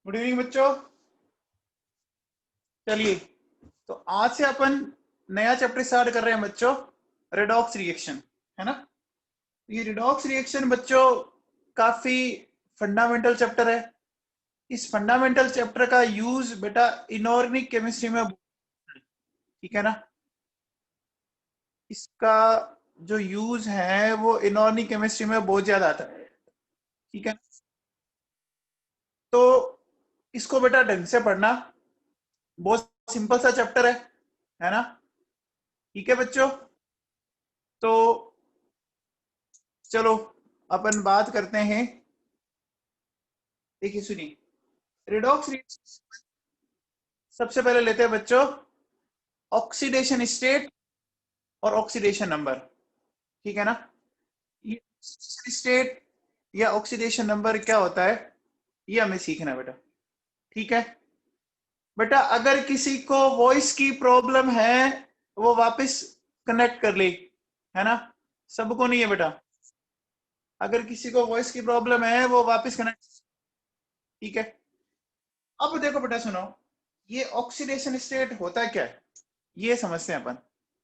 Good evening बच्चों। चलिए, तो आज से अपन नया चैप्टर स्टार्ट कर रहे हैं बच्चों, रेडॉक्स रिएक्शन, है ना। ये रिडॉक्स रिएक्शन बच्चों काफी फंडामेंटल चैप्टर है। इस फंडामेंटल चैप्टर का यूज बेटा इनऑर्गेनिक केमिस्ट्री में, ठीक है ना। इसका जो यूज है वो इनऑर्गेनिक केमिस्ट्री में बहुत ज्यादा आता है, ठीक है। तो इसको बेटा ढंग से पढ़ना, बहुत सिंपल सा चैप्टर है ना। ठीक है बच्चों, तो चलो अपन बात करते हैं। देखिए सुनिए, रिडॉक्स रिएक्शन सबसे पहले लेते हैं बच्चों ऑक्सीडेशन स्टेट और ऑक्सीडेशन नंबर, ठीक है ना। ये ऑक्सीडेशन स्टेट या ऑक्सीडेशन नंबर क्या होता है ये हमें सीखना है बेटा, ठीक है। बेटा अगर किसी को वॉइस की प्रॉब्लम है वो वापस कनेक्ट कर ले, है ना। सबको नहीं है बेटा, अगर किसी को वॉइस की प्रॉब्लम है वो वापस कनेक्ट, ठीक है। अब देखो बेटा सुनो, ये ऑक्सीडेशन स्टेट होता क्या है ये समझते हैं अपन।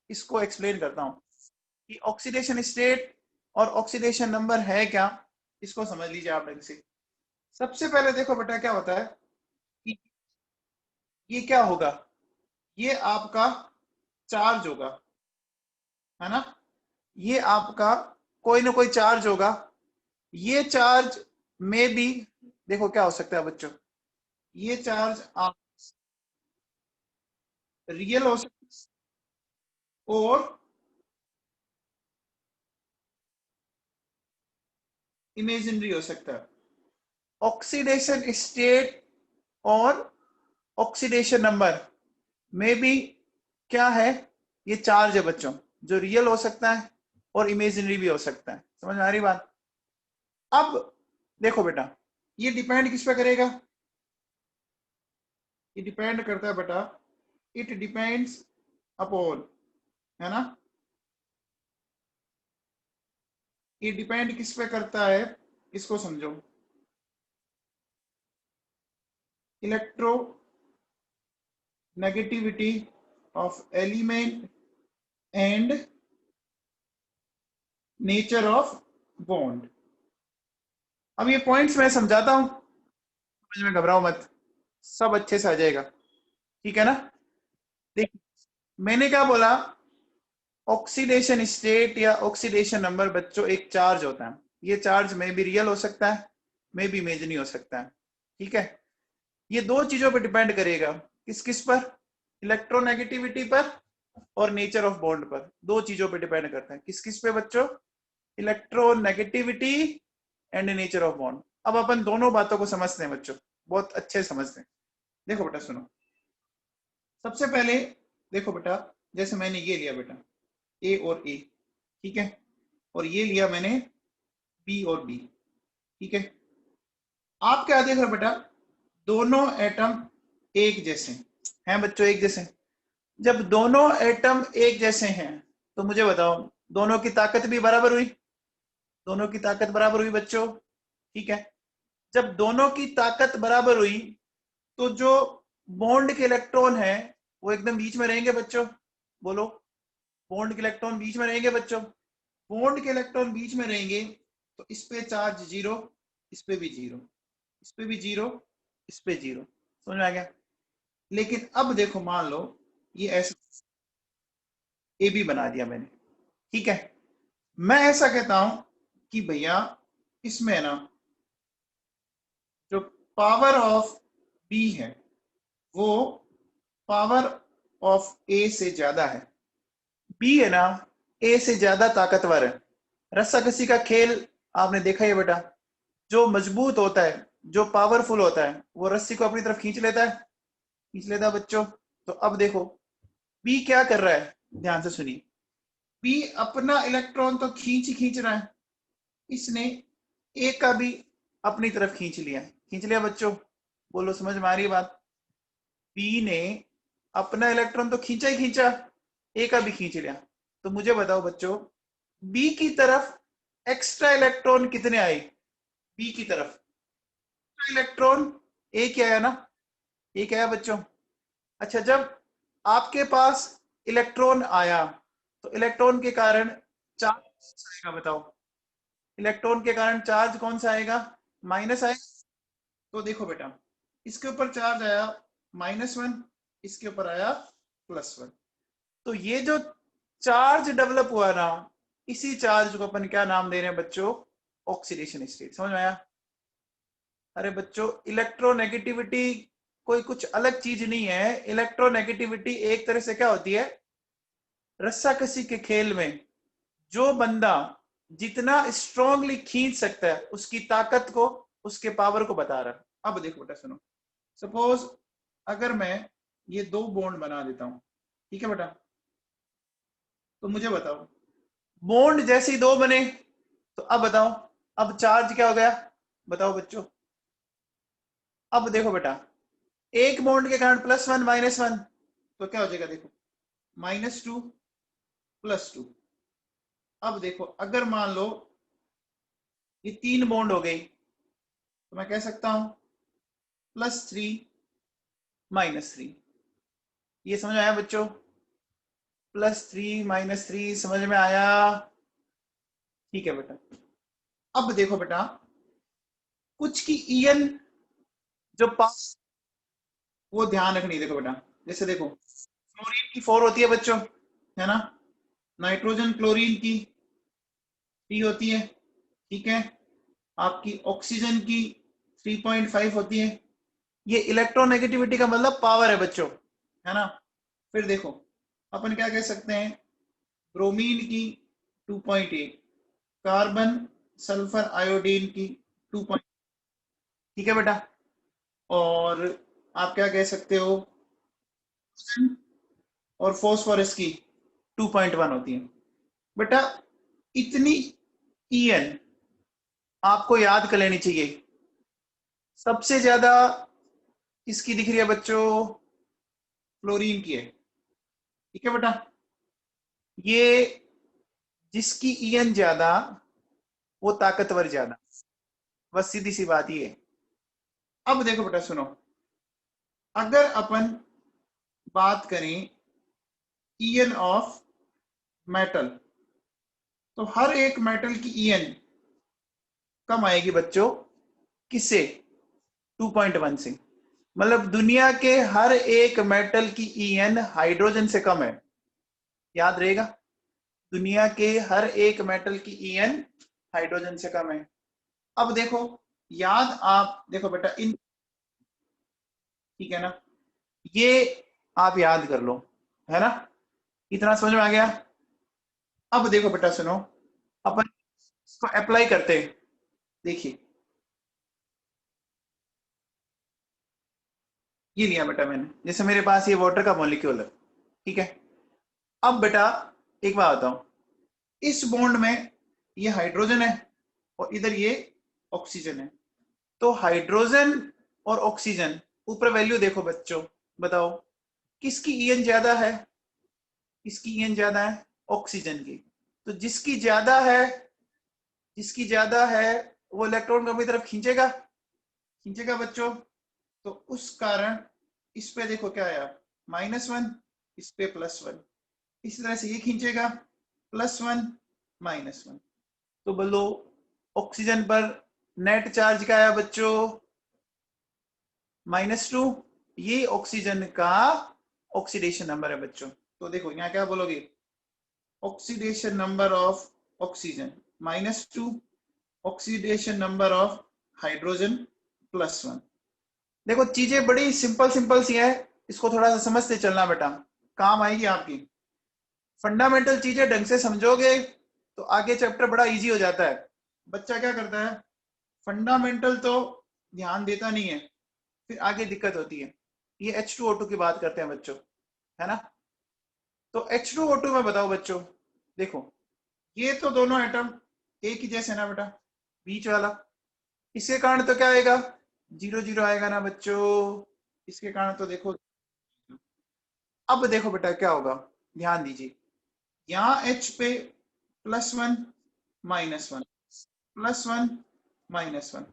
इसको एक्सप्लेन करता हूं कि ऑक्सीडेशन स्टेट और ऑक्सीडेशन नंबर है क्या, इसको समझ लीजिए आप ढंग से। सबसे पहले देखो बेटा क्या होता है कि ये क्या होगा, ये आपका चार्ज होगा, है ना। ये आपका कोई ना कोई चार्ज होगा। ये चार्ज में भी देखो क्या हो सकता है बच्चों, ये चार्ज आप रियल हो सकता है और इमेजिनरी हो सकता है। ऑक्सीडेशन स्टेट और ऑक्सीडेशन नंबर में भी क्या है, ये चार्ज है बच्चों, जो रियल हो सकता है और इमेजिनरी भी हो सकता है। समझ में आ रही बात। अब देखो बेटा, ये डिपेंड किस पे करेगा, ये डिपेंड करता है बेटा, इट डिपेंड्स अपॉन, है ना। ये डिपेंड किस पे करता है, इसको समझो। Electro negativity of element and nature of bond. अब ये पॉइंट्स मैं समझाता हूं, समझ में घबराओ मत, सब अच्छे से आ जाएगा, ठीक है ना। देखिए मैंने क्या बोला, ऑक्सीडेशन स्टेट या ऑक्सीडेशन नंबर बच्चों एक चार्ज होता है। ये चार्ज में भी रियल हो सकता है, में भी इमेजिनरी हो सकता है, ठीक है। ये दो चीजों पर डिपेंड करेगा, किस किस पर, इलेक्ट्रोनेगेटिविटी पर और नेचर ऑफ बॉन्ड पर। दो चीजों पर डिपेंड करता है, किस किस पे बच्चों, electronegativity and nature of bond. अब अपन दोनों बातों को समझते हैं बच्चों, बहुत अच्छे समझते हैं। देखो बेटा सुनो, सबसे पहले देखो बेटा, जैसे मैंने ये लिया बेटा ए और ए, ठीक है, और ये लिया मैंने बी और बी, ठीक है। आप क्या देख रहे हो बेटा, दोनों एटम एक जैसे हैं बच्चों, एक जैसे। जब दोनों एटम एक जैसे हैं तो मुझे बताओ दोनों की ताकत भी बराबर हुई, दोनों की ताकत बराबर हुई बच्चों, ठीक है। जब दोनों की ताकत बराबर हुई तो जो बॉन्ड के इलेक्ट्रॉन है वो एकदम बीच में रहेंगे बच्चों, बोलो। बॉन्ड के इलेक्ट्रॉन बीच में रहेंगे बच्चों, बॉन्ड के इलेक्ट्रॉन बीच में रहेंगे तो इस पे चार्ज जीरो, इस पे भी जीरो, इस पे भी जीरो, इस पे जीरो। समझ में आ गया। लेकिन अब देखो मान लो ये ऐसा ए बी बना दिया मैंने, ठीक है। मैं ऐसा कहता हूं कि भैया इसमें ना जो पावर ऑफ बी है वो पावर ऑफ ए से ज्यादा है। बी है ना ए से ज्यादा ताकतवर है। रस्साकसी का खेल आपने देखा है बेटा, जो मजबूत होता है, जो पावरफुल होता है वो रस्सी को अपनी तरफ खींच लेता है, खींच लेता है बच्चों। तो अब देखो बी क्या कर रहा है, ध्यान से सुनिए। बी अपना इलेक्ट्रॉन तो खींच ही खींच रहा है, इसने ए का भी अपनी तरफ खींच लिया, खींच लिया बच्चों, बोलो समझ में आ रही है बात। बी ने अपना इलेक्ट्रॉन तो खींचा ही खींचा, ए का भी खींच लिया। तो मुझे बताओ बच्चों, बी की तरफ एक्स्ट्रा इलेक्ट्रॉन कितने आए, बी की तरफ इलेक्ट्रॉन एक ही आया ना, एक आया बच्चों। अच्छा, जब आपके पास इलेक्ट्रॉन आया तो इलेक्ट्रॉन के कारण चार्ज आएगा, बताओ। इलेक्ट्रॉन के कारण चार्ज कौन सा आएगा? माइनस आएगा। तो देखो बेटा, इसके ऊपर चार्ज आया -1, इसके ऊपर आया +1। तो ये जो चार्ज डेवलप हुआ ना, इसी चार्ज को अपन क्या नाम दे रहे हैं बच्चों? Oxidation state. समझ में आया? अरे बच्चों, इलेक्ट्रोनेगेटिविटी कोई कुछ अलग चीज नहीं है। इलेक्ट्रोनेगेटिविटी एक तरह से क्या होती है? रस्साकसी के खेल में जो बंदा जितना स्ट्रांगली खींच सकता है उसकी ताकत को, उसके पावर को बता रहा है। अब देखो बेटा सुनो, सपोज अगर मैं ये दो बॉन्ड बना देता हूं, ठीक है बेटा, तो मुझे बताओ, बॉन्ड जैसे ही दो बने तो अब बताओ, अब चार्ज क्या हो गया? बताओ बच्चों। अब देखो बेटा, एक बॉन्ड के कारण +1 -1, तो क्या हो जाएगा? देखो, -2 +2। अब देखो, अगर मान लो ये 3 बॉन्ड हो गई, तो मैं कह सकता हूं +3 -3। ये समझ में आया बच्चों? +3 -3 समझ में आया? ठीक है बेटा। अब देखो बेटा, कुछ की ईएन जो पास, वो ध्यान रखनी। देखो बेटा, जैसे देखो, क्लोरीन की 4 होती है बच्चों, है ना। नाइट्रोजन क्लोरीन की 3 होती है, ठीक है। आपकी ऑक्सीजन की 3.5 होती है। ये इलेक्ट्रोनेगेटिविटी का मतलब पावर है बच्चों, है ना। फिर देखो, अपन क्या कह सकते हैं? ब्रोमीन की 2.8, कार्बन सल्फर आयोडीन की 2, ठीक है बेटा। और आप क्या कह सकते हो? और फॉस्फोरस की 2.1 होती है। बेटा, इतनी ईएन आपको याद कर लेनी चाहिए। सबसे ज्यादा किसकी दिख रही है बच्चों? फ्लोरीन की है, ठीक है बेटा। ये जिसकी ईएन ज्यादा, वो ताकतवर ज्यादा, बस सीधी सी बात ये है। अब देखो बेटा सुनो, अगर अपन बात करें ईएन ऑफ मेटल, तो हर एक मेटल की ईएन कम आएगी बच्चों, किससे? 2.1 से। मतलब दुनिया के हर एक मेटल की ईएन हाइड्रोजन से कम है, याद रहेगा। दुनिया के हर एक मेटल की ईएन हाइड्रोजन से कम है। अब देखो, याद आप देखो बेटा, इन, ठीक है ना, ये आप याद कर लो, है ना। इतना समझ में आ गया? अब देखो बेटा सुनो, अपन इसको अप्लाई करते हैं। देखिए, ये लिया बेटा मैंने, जैसे मेरे पास ये वाटर का मॉलिक्यूल है, ठीक है। अब बेटा एक बात बताओ, इस बॉन्ड में ये हाइड्रोजन है और इधर ये ऑक्सीजन है। तो हाइड्रोजन और ऑक्सीजन, ऊपर वैल्यू देखो बच्चों, बताओ किसकी ईएन ज्यादा है? किसकी ईएन ज्यादा है? ऑक्सीजन की। तो जिसकी ज्यादा है वो इलेक्ट्रॉन को अपनी तरफ खींचेगा, खींचेगा बच्चों। तो उस कारण इस पे देखो क्या आया, -1, इस पे +1। इसी तरह से ये खींचेगा, +1 -1। तो बोलो, ऑक्सीजन पर नेट चार्ज क्या आया बच्चों? -2। ये ऑक्सीजन का ऑक्सीडेशन नंबर है बच्चों। तो देखो यहाँ क्या बोलोगे? Oxidation number of oxygen -2, oxidation number of hydrogen +1। देखो, चीजें बड़ी सिंपल सिंपल सी है, इसको थोड़ा सा समझते चलना बेटा, काम आएगी आपकी। फंडामेंटल चीजें ढंग से समझोगे तो आगे चैप्टर बड़ा इजी हो जाता है। बच्चा क्या करता है? फंडामेंटल तो ध्यान देता नहीं है, फिर आगे दिक्कत होती है। ये H2O2 की बात करते हैं बच्चों, है ना। तो H2O2 में बताओ बच्चों, देखो ये तो दोनों एटम एक ही जैसे ना बेटा, बीच वाला, इसके कारण तो क्या आएगा? 0 0 आएगा ना बच्चों। इसके कारण तो देखो, अब देखो बेटा क्या होगा, ध्यान दीजिए। यहाँ H पे +1 -1, +1 -1।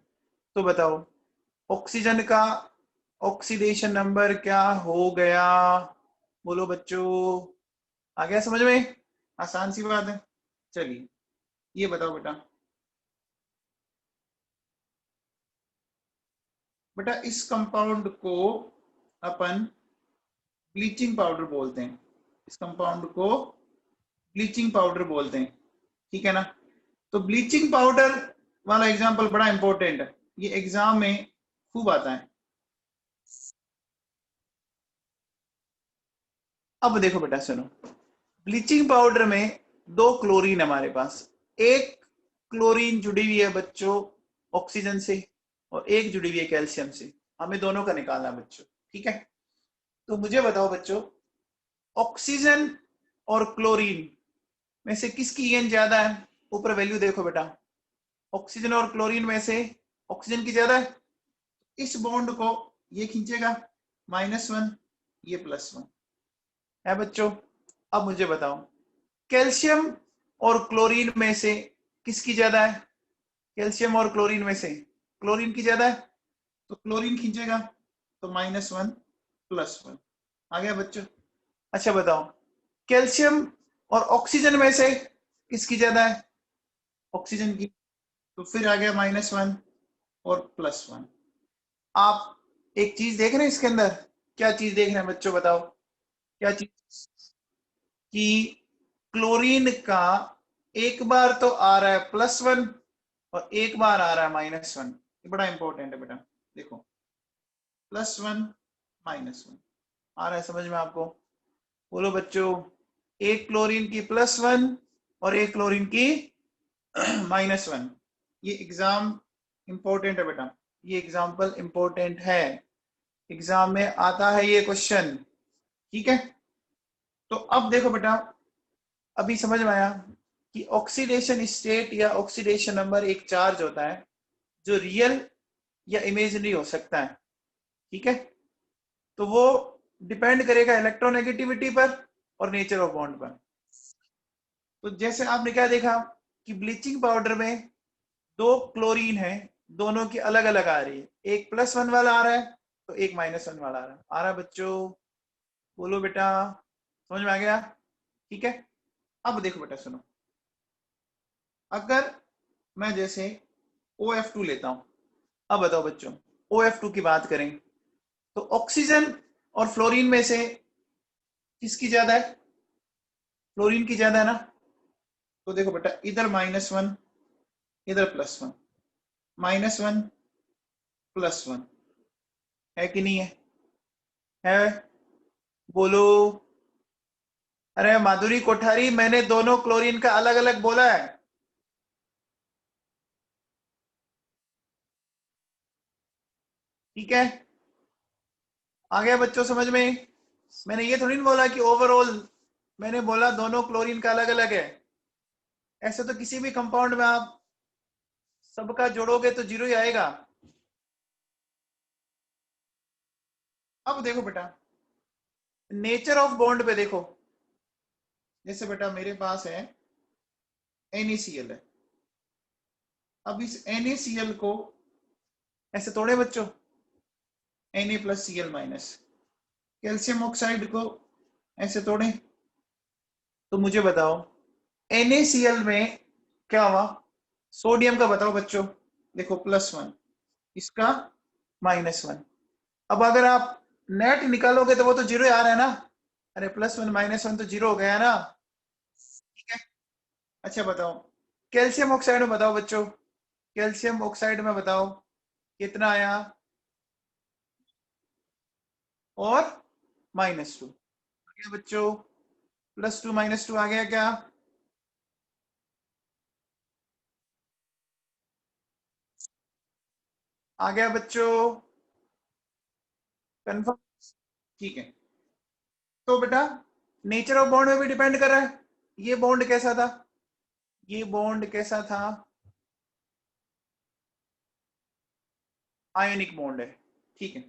तो बताओ, ऑक्सीजन का ऑक्सीडेशन नंबर क्या हो गया? बोलो बच्चों, आ गया समझ में? आसान सी बात है। चलिए ये बताओ बेटा, बेटा इस कंपाउंड को अपन ब्लीचिंग पाउडर बोलते हैं। इस कंपाउंड को ब्लीचिंग पाउडर बोलते हैं, ठीक है ना? तो ब्लीचिंग पाउडर वाला एग्जांपल बड़ा इंपॉर्टेंट है, ये एग्जाम में खूब आता है। अब देखो बेटा सुनो, ब्लीचिंग पाउडर में दो क्लोरीन हमारे पास, एक क्लोरीन जुड़ी हुई है बच्चों ऑक्सीजन से और एक जुड़ी हुई है कैल्शियम से। हमें दोनों का निकालना है बच्चों, ठीक है? तो मुझे बताओ बच्चों, ऑक्सीजन और क्लोरीन में से किसकी ईएन ज्यादा है? ऊपर वैल्यू देखो बेटा, ऑक्सीजन और क्लोरीन में से ऑक्सीजन की ज्यादा है। इस बॉन्ड को ये खींचेगा -1, ये +1 है बच्चों। अब मुझे बताओ, कैल्शियम और क्लोरीन में से किसकी ज्यादा है? कैल्शियम और क्लोरीन में से क्लोरीन की ज्यादा है, तो क्लोरीन खींचेगा तो -1 +1 आ गया बच्चों। अच्छा बताओ, कैल्शियम और ऑक्सीजन में से किसकी ज्यादा है? ऑक्सीजन की, तो फिर आ गया -1 और +1। आप एक चीज देख रहे हैं इसके अंदर, क्या चीज देख रहे हैं बच्चों बताओ? क्या चीज? कि क्लोरीन का एक बार तो आ रहा है +1 और एक बार आ रहा है -1। ये बड़ा इंपॉर्टेंट है बेटा, देखो +1 -1 आ रहा है समझ में आपको? बोलो बच्चों, एक क्लोरीन की +1 और एक क्लोरीन की -1। ये एग्जाम इंपॉर्टेंट है बेटा, ये एग्जाम्पल इंपॉर्टेंट है, एग्जाम में आता है ये क्वेश्चन, ठीक है? तो अब देखो बेटा, अभी समझ में आया कि ऑक्सीडेशन स्टेट या ऑक्सीडेशन नंबर एक चार्ज होता है जो रियल या इमेजिनरी हो सकता है, ठीक है? तो वो डिपेंड करेगा इलेक्ट्रोनेगेटिविटी पर और नेचर ऑफ बॉन्ड पर। तो जैसे आपने क्या देखा कि ब्लीचिंग पाउडर में दो क्लोरीन है, दोनों की अलग अलग आ रही है, एक +1 वाला आ रहा है तो एक -1 वाला आ रहा है बच्चों। बोलो बेटा, समझ में आ गया? ठीक है। अब देखो बेटा सुनो, अगर मैं जैसे OF2 लेता हूं, अब बताओ बच्चों, OF2 की बात करें तो ऑक्सीजन और फ्लोरीन में से किसकी ज्यादा है? फ्लोरीन की ज्यादा है ना? तो देखो बेटा, इधर -1 इधर +1, -1 +1 है कि नहीं है? है? बोलो। अरे माधुरी कोठारी, मैंने दोनों क्लोरीन का अलग अलग बोला है। ठीक है, आ गया बच्चों समझ में? मैंने ये थोड़ी नहीं बोला कि ओवरऑल, मैंने बोला दोनों क्लोरीन का अलग अलग है। ऐसे तो किसी भी कंपाउंड में आप सबका जोड़ोगे तो 0 ही आएगा। अब देखो बेटा, नेचर ऑफ बॉन्ड पे देखो, जैसे बेटा मेरे पास है NaCl है, अब इस NaCl को ऐसे तोड़े बच्चों, Na+Cl-, कैल्शियम ऑक्साइड को ऐसे तोड़े, तो मुझे बताओ NaCl में क्या हुआ? सोडियम का बताओ बच्चों, देखो +1, इसका -1। अब अगर आप नेट निकालोगे तो वो तो 0 आ रहा है ना? अरे +1 -1 तो 0 हो गया ना? ठीक है। अच्छा बताओ, कैल्शियम ऑक्साइड में बताओ बच्चों, कैल्शियम ऑक्साइड में बताओ कितना आया? और -2 आ गया बच्चों, +2 -2 आ गया क्या? आ गया बच्चों? कंफर्म? ठीक है। तो बेटा नेचर ऑफ बॉन्ड में भी डिपेंड कर रहा है, ये बॉन्ड कैसा था, ये बॉन्ड कैसा था? आयनिक बॉन्ड है, ठीक है।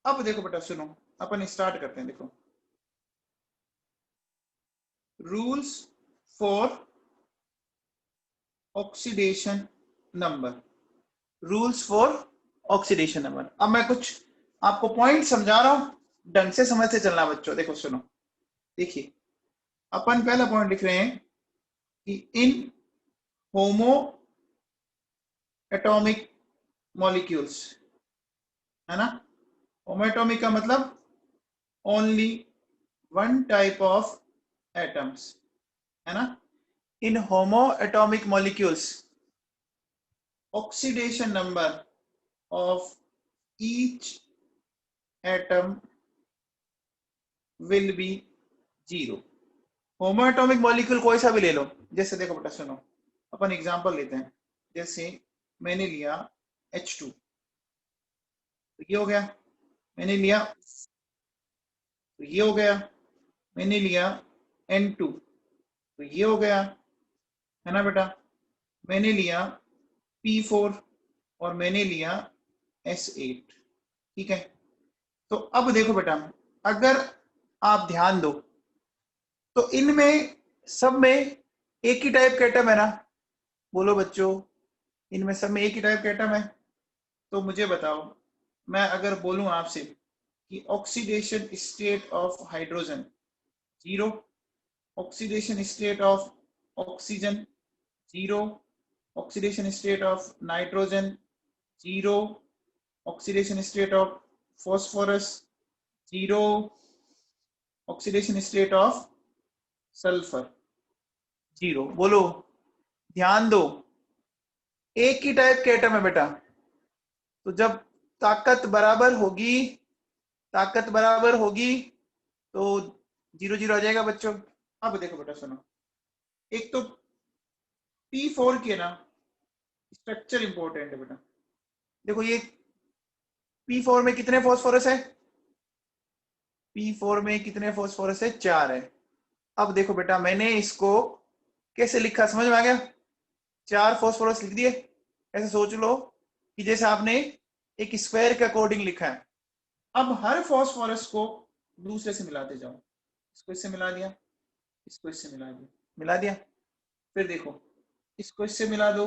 अब देखो बेटा सुनो, अपन स्टार्ट करते हैं। देखो, rules for oxidation number, rules for oxidation number. अब मैं कुछ आपको पॉइंट समझा रहा हूं, ढंग से समझते चलना बच्चों। देखो सुनो, देखिए अपन पहला पॉइंट लिख रहे हैं कि इन होमो एटॉमिक मॉलिक्यूल्स, है ना। होमो एटॉमिक का मतलब only one type of atoms, है ना। In homo atomic molecules oxidation number of each atom will be 0। Homo atomic molecule कोई सा भी ले लो, जैसे देखो बेटा सुनो, अपन एग्जांपल लेते हैं। जैसे मैंने लिया H2, तो ये हो गया। मैंने लिया, तो ये हो गया। मैंने लिया N2, तो ये हो गया, है ना बेटा। मैंने लिया P4 और मैंने लिया S8, ठीक है। तो अब देखो बेटा, अगर आप ध्यान दो तो इनमें सब में एक ही टाइप का एटम है ना। बोलो बच्चों, इनमें सब में एक ही टाइप का एटम है। तो मुझे बताओ, मैं अगर बोलूं आपसे कि oxidation state of hydrogen 0, oxidation state of oxygen 0, oxidation state of nitrogen 0, oxidation state of phosphorus 0, oxidation state of sulphur 0। बोलो, ध्यान दो, एक ही टाइप के एटम है बेटा। तो जब ताकत बराबर होगी, ताकत बराबर होगी तो 0 0 आ जाएगा बच्चों। अब देखो बेटा सुनो, एक तो P4 की है ना स्ट्रक्चर इंपॉर्टेंट है बेटा। देखो ये P4 में कितने फॉस्फोरस है? P4 में कितने फॉस्फोरस है? 4 है। अब देखो बेटा, मैंने इसको कैसे लिखा, समझ में आ गया? 4 फॉस्फोरस लिख दिए। ऐसे सोच लो कि जैसे आपने एक स्क्वायर के अकॉर्डिंग लिखा है। अब हर फॉस्फोरस को दूसरे से मिलाते जाओ। इसको इससे मिला दिया, इसको इससे मिला दिया, मिला दिया। फिर देखो, इसको इससे मिला दो,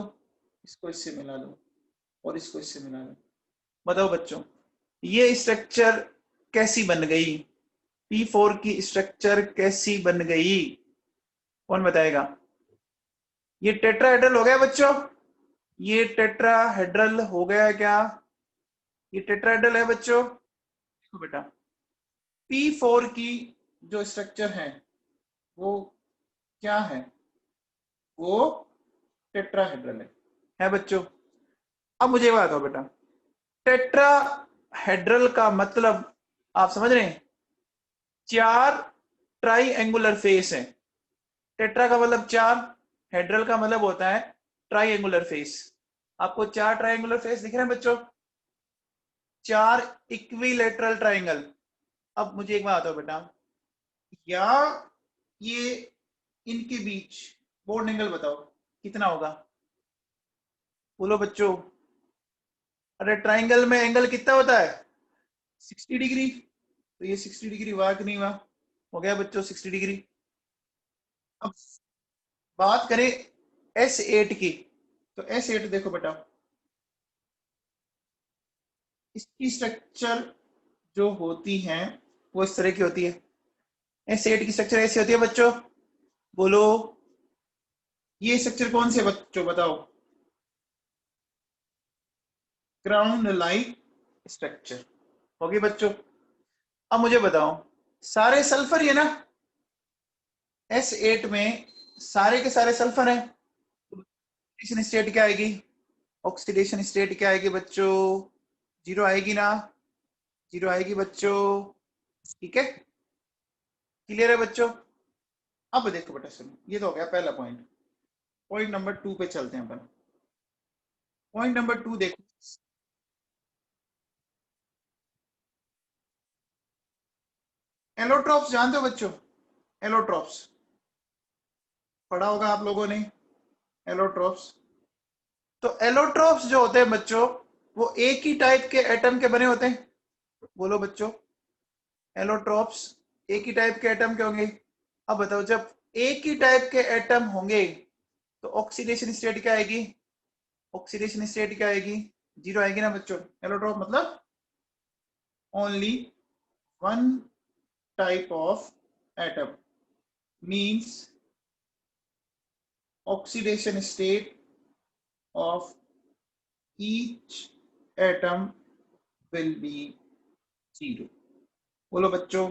इसको इससे मिला दो और इसको इससे मिला दो। बताओ बच्चों, ये स्ट्रक्चर कैसी बन गई? P4 की स्ट्रक्चर कैसी बन गई? कौन बताएगा? ये टेट्राहेड्रल हो गया बच्चों, ये टेट्राहेड्रल हो गया क्या? ये टेट्राहेड्रल है बच्चों। देखो बेटा, P4 की जो स्ट्रक्चर है वो क्या है? वो टेट्राहेड्रल है बच्चों। अब मुझे बात बताओ बेटा, टेट्राहेड्रल का मतलब आप समझ रहे हैं? 4 ट्राइएंगुलर फेस है। टेट्रा का मतलब 4, हेड्रल का मतलब होता है ट्राइएंगुलर फेस। आपको 4 ट्राइएंगुलर फेस दिख रहे हैं बच्चों? 4 इक्विलेटरल ट्राइंगल। अब मुझे एक बात बताओ बेटा, या ये इनके बीच बॉन्ड एंगल बताओ कितना होगा? बोलो बच्चों। अरे ट्राइंगल में एंगल कितना होता है? 60 डिग्री। तो ये 60 डिग्री हुआ कि नहीं हुआ? हो गया बच्चों 60 डिग्री। अब बात करें S8 की, तो S8 देखो बेटा, इसकी स्ट्रक्चर जो होती है वो इस तरह की होती है। S8 की स्ट्रक्चर ऐसी होती है बच्चों। बोलो, ये स्ट्रक्चर कौन से बच्चों बताओ? ग्राउंड लाइक स्ट्रक्चर होगी बच्चों। अब मुझे बताओ, सारे सल्फर ही है ना S8 में? सारे के सारे सल्फर हैं। ऑक्सीडेशन स्टेट क्या आएगी? ऑक्सीडेशन स्टेट क्या आएगी बच्चों? 0 आएगी ना? 0 आएगी बच्चों, ठीक है। क्लियर है बच्चों? अब देखो बेटा सुनो, ये तो हो गया पहला पॉइंट। पॉइंट नंबर 2 पे चलते हैं अपन। पॉइंट नंबर 2 देखो, एलोट्रॉप्स जानते हो बच्चों? एलोट्रॉप्स पढ़ा होगा आप लोगों ने, एलोट्रॉप्स। तो एलोट्रॉप्स जो होते हैं बच्चों, वो एक ही टाइप के एटम के बने होते हैं। बोलो बच्चों, एलोट्रॉप्स एक ही टाइप के एटम के होंगे। अब बताओ, जब एक ही टाइप के एटम होंगे तो ऑक्सीडेशन स्टेट क्या आएगी? ऑक्सीडेशन स्टेट क्या आएगी? जीरो आएगी ना बच्चों। एलोट्रॉप मतलब only one type of atom means oxidation state of each atom will B zero. बोलो बच्चों,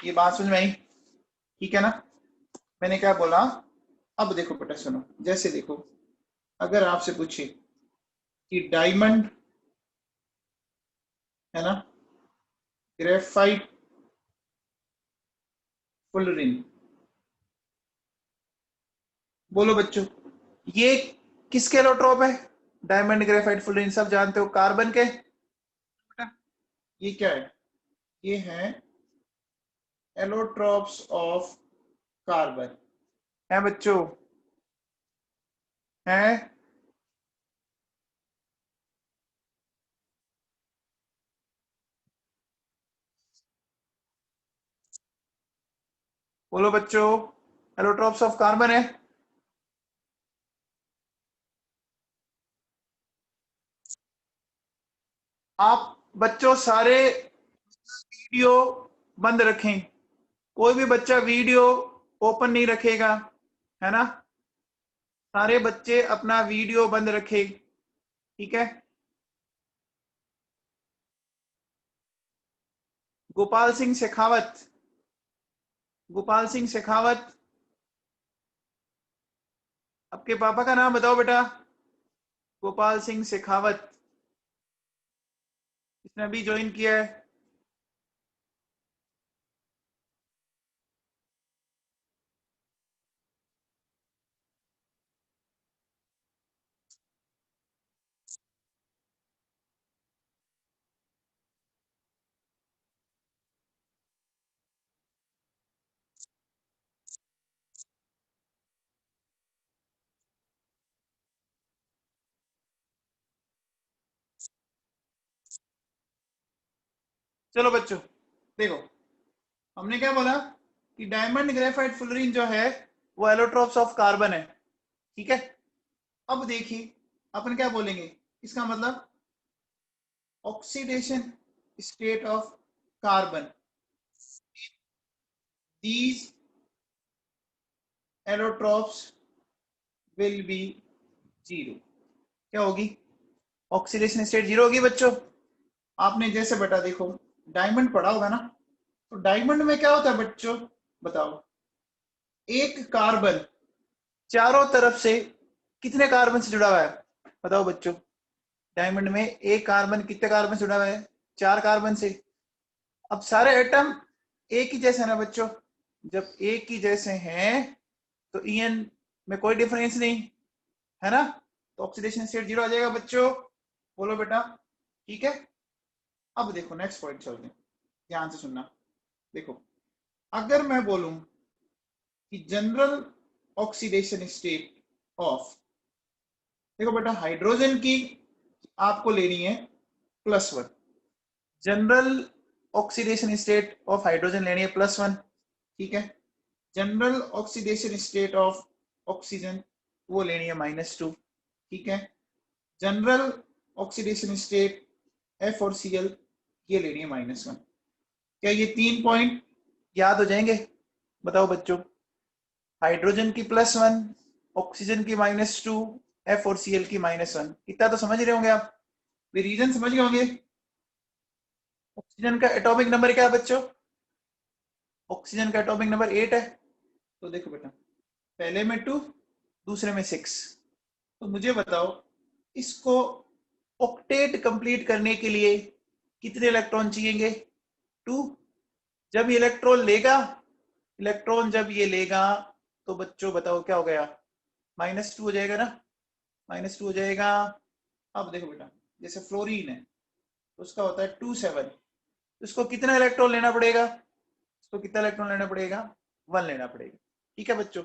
ये बात समझ में आई? ठीक है ना? मैंने क्या बोला? अब देखो बेटा सुनो, जैसे देखो अगर आपसे पूछे कि डायमंड है ना, ग्रेफाइट फुलरिन, बोलो बच्चों ये किसके एलोट्रोप है? डायमंड ग्रेफाइट फुलरिन सब जानते हो, कार्बन के। ये क्या है? ये है एलोट्रोप्स ऑफ कार्बन, है बच्चों, है। बोलो बच्चों, एलोट्रोप्स ऑफ कार्बन है। आप बच्चों सारे वीडियो बंद रखें, कोई भी बच्चा वीडियो ओपन नहीं रखेगा, है ना? सारे बच्चे अपना वीडियो बंद रखें, ठीक है? गोपाल सिंह शेखावत, गोपाल सिंह शेखावत, आपके पापा का नाम बताओ बेटा। गोपाल सिंह शेखावत, इसने अभी ज्वाइन किया है। चलो बच्चों देखो, हमने क्या बोला कि डायमंड ग्रेफाइट फुलरिन जो है वो एलोट्रोप्स ऑफ कार्बन है, ठीक है? अब देखिए अपन क्या बोलेंगे, इसका मतलब oxidation state of carbon, these allotropes will be zero. क्या होगी? ऑक्सीडेशन स्टेट जीरो होगी बच्चों। आपने जैसे बेटा देखो डायमंड पढ़ा होगा ना, तो डायमंड में क्या होता है बच्चों, बताओ? एक कार्बन चारों तरफ से कितने कार्बन से जुड़ा हुआ है? बताओ बच्चों, डायमंड में एक कार्बन कितने कार्बन से जुड़ा हुआ है? चार कार्बन से। अब सारे एटम एक ही जैसे है ना बच्चों, जब एक ही जैसे हैं तो ईएन में कोई डिफरेंस नहीं, है ना? तो ऑक्सीडेशन स्टेट जीरो आ जाएगा बच्चों। बोलो बेटा, ठीक है? अब देखो नेक्स्ट पॉइंट चलते हैं, ध्यान से सुनना। देखो अगर मैं बोलूं कि जनरल ऑक्सीडेशन स्टेट ऑफ, देखो बेटा हाइड्रोजन की आपको लेनी है +1, general oxidation state of hydrogen लेनी है +1, ठीक है? General oxidation state of oxygen वो लेनी है -2, ठीक है? जनरल ऑक्सीडेशन स्टेट F और Cl ये लेनी है -1। क्या ये 3 पॉइंट याद हो जाएंगे? बताओ बच्चों, हाइड्रोजन की +1, ऑक्सीजन की -2, F और Cl की -1, इतना तो समझ रहे होंगे आप, रीजन समझ गए होंगे। ऑक्सीजन का एटॉमिक नंबर क्या है बच्चों? ऑक्सीजन का एटॉमिक नंबर 8 है। तो देखो बेटा, पहले में 2, दूसरे में 6। तो मुझे बताओ इसको ऑक्टेट कंप्लीट करने के लिए कितने इलेक्ट्रॉन चाहिएंगे? 2। जब ये इलेक्ट्रॉन लेगा, इलेक्ट्रॉन जब ये लेगा तो बच्चों बताओ क्या हो गया? -2 हो जाएगा ना, -2 हो जाएगा। अब देखो बेटा, जैसे फ्लोरीन है तो उसका होता है 2 7, तो इसको कितना इलेक्ट्रॉन लेना पड़ेगा? इसको कितना इलेक्ट्रॉन लेना पड़ेगा? 1 लेना पड़ेगा, ठीक है बच्चों?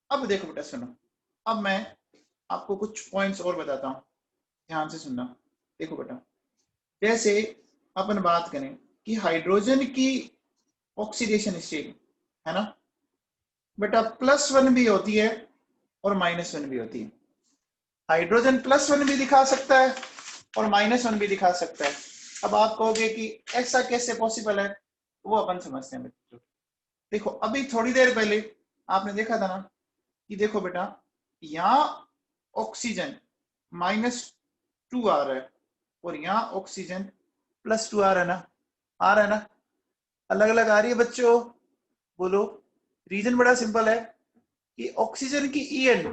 अब देखो बेटा सुनो, अब मैं आपको कुछ पॉइंट्स और बताता हूँ, ध्यान से सुनना। देखो बेटा, जैसे अपन बात करें कि हाइड्रोजन की ऑक्सीडेशन स्टेट है ना बेटा, +1 भी होती है और -1 भी होती है। हाइड्रोजन +1 भी दिखा सकता है और -1 भी दिखा सकता है। अब आप कहोगे कि ऐसा कैसे पॉसिबल है, वो अपन समझते हैं बच्चों। देखो अभी थोड़ी देर पहले आपने देखा था ना कि देखो बेटा यहाँ ऑक्सीजन -2 आ रहा है और यहाँ ऑक्सीजन +2 आ रहा है ना, आ रहा है ना, अलग अलग आ रही है बच्चों। बोलो, रीजन बड़ा सिंपल है कि ऑक्सीजन की EN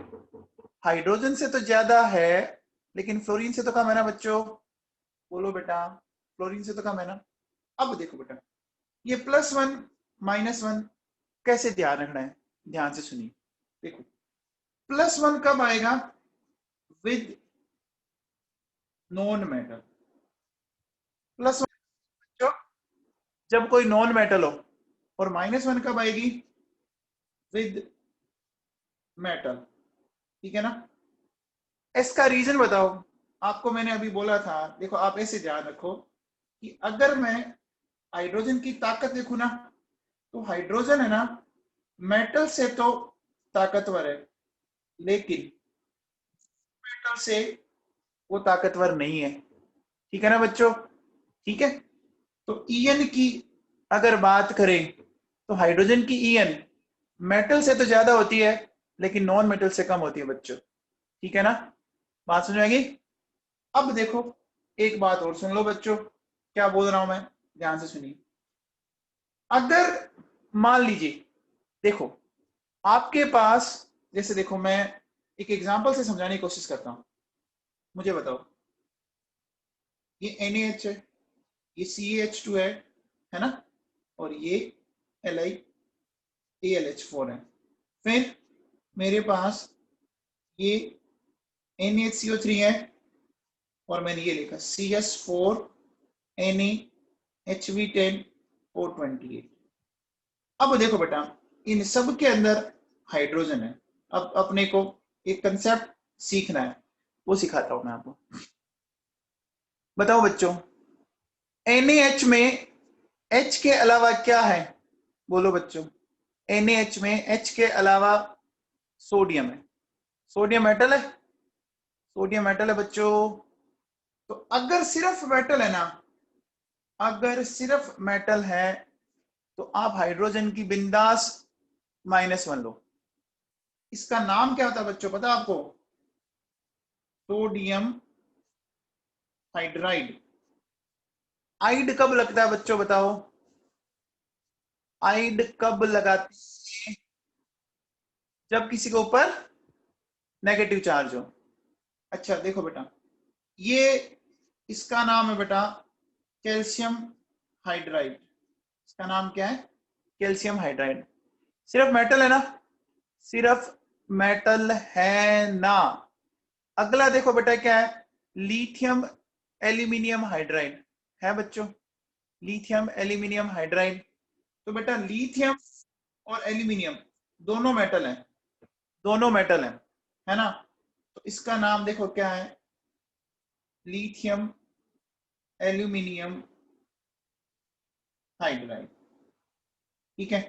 हाइड्रोजन से तो ज्यादा है लेकिन फ्लोरीन से तो कम है ना बच्चों। बोलो बेटा, फ्लोरीन से तो कम है ना। अब देखो बेटा ये +1 -1 कैसे ध्यान रखना है, ध्यान से सुनिए। देखो +1 कब आएगा, विद नॉन मेटल। +1 जब कोई नॉन मेटल हो, और -1 कब आएगी, विद मेटल। ठीक है ना। इसका रीजन बताओ। आपको मैंने अभी बोला था, देखो आप ऐसे ध्यान रखो कि अगर मैं हाइड्रोजन की ताकत देखू ना, तो हाइड्रोजन है ना मेटल से तो ताकतवर है लेकिन मेटल से वो ताकतवर नहीं है। ठीक है ना बच्चों। ठीक है, तो EN की अगर बात करें तो हाइड्रोजन की EN मेटल से तो ज्यादा होती है लेकिन नॉन मेटल से कम होती है बच्चों। ठीक है ना, बात समझ में आएगी। अब देखो एक बात और सुन लो बच्चों, क्या बोल रहा हूं मैं, ध्यान से सुनिए। अगर मान लीजिए, देखो आपके पास, जैसे देखो मैं एक एग्जांपल से समझाने की कोशिश करता हूं। मुझे बताओ, ये NaH है, ये CH2 है ना, और ये AlH4 है। फिर मेरे पास ये NaHCO3 है और मैंने ये लिखा CS4 NaHV10O28। अब देखो बेटा इन सब के अंदर हाइड्रोजन है। अब अपने को एक कंसेप्ट सीखना है, वो सिखाता हूं मैं आपको। बताओ बच्चों, NaH में H के अलावा क्या है, बोलो बच्चों। NaH में H के अलावा सोडियम है। सोडियम मेटल है, सोडियम मेटल है बच्चों। तो अगर सिर्फ मेटल है ना, अगर सिर्फ मेटल है तो आप हाइड्रोजन की बिंदास -1 लो। इसका नाम क्या होता है बच्चों, पता आपको, सोडियम हाइड्राइड। आइड कब लगता है बच्चों बताओ, आइड कब लगाते हैं, जब किसी के ऊपर नेगेटिव चार्ज हो। अच्छा देखो बेटा, ये इसका नाम है बेटा कैल्शियम हाइड्राइड। इसका नाम क्या है, कैल्शियम हाइड्राइड। सिर्फ मेटल है ना, सिर्फ मेटल है ना। अगला देखो बेटा क्या है, लिथियम एल्यूमिनियम हाइड्राइड है बच्चों, लिथियम एल्यूमिनियम हाइड्राइड। तो बेटा लिथियम और एल्यूमिनियम दोनों मेटल हैं, दोनों मेटल हैं, है ना। तो इसका नाम देखो क्या है, लिथियम एल्यूमिनियम हाइड्राइड। ठीक है,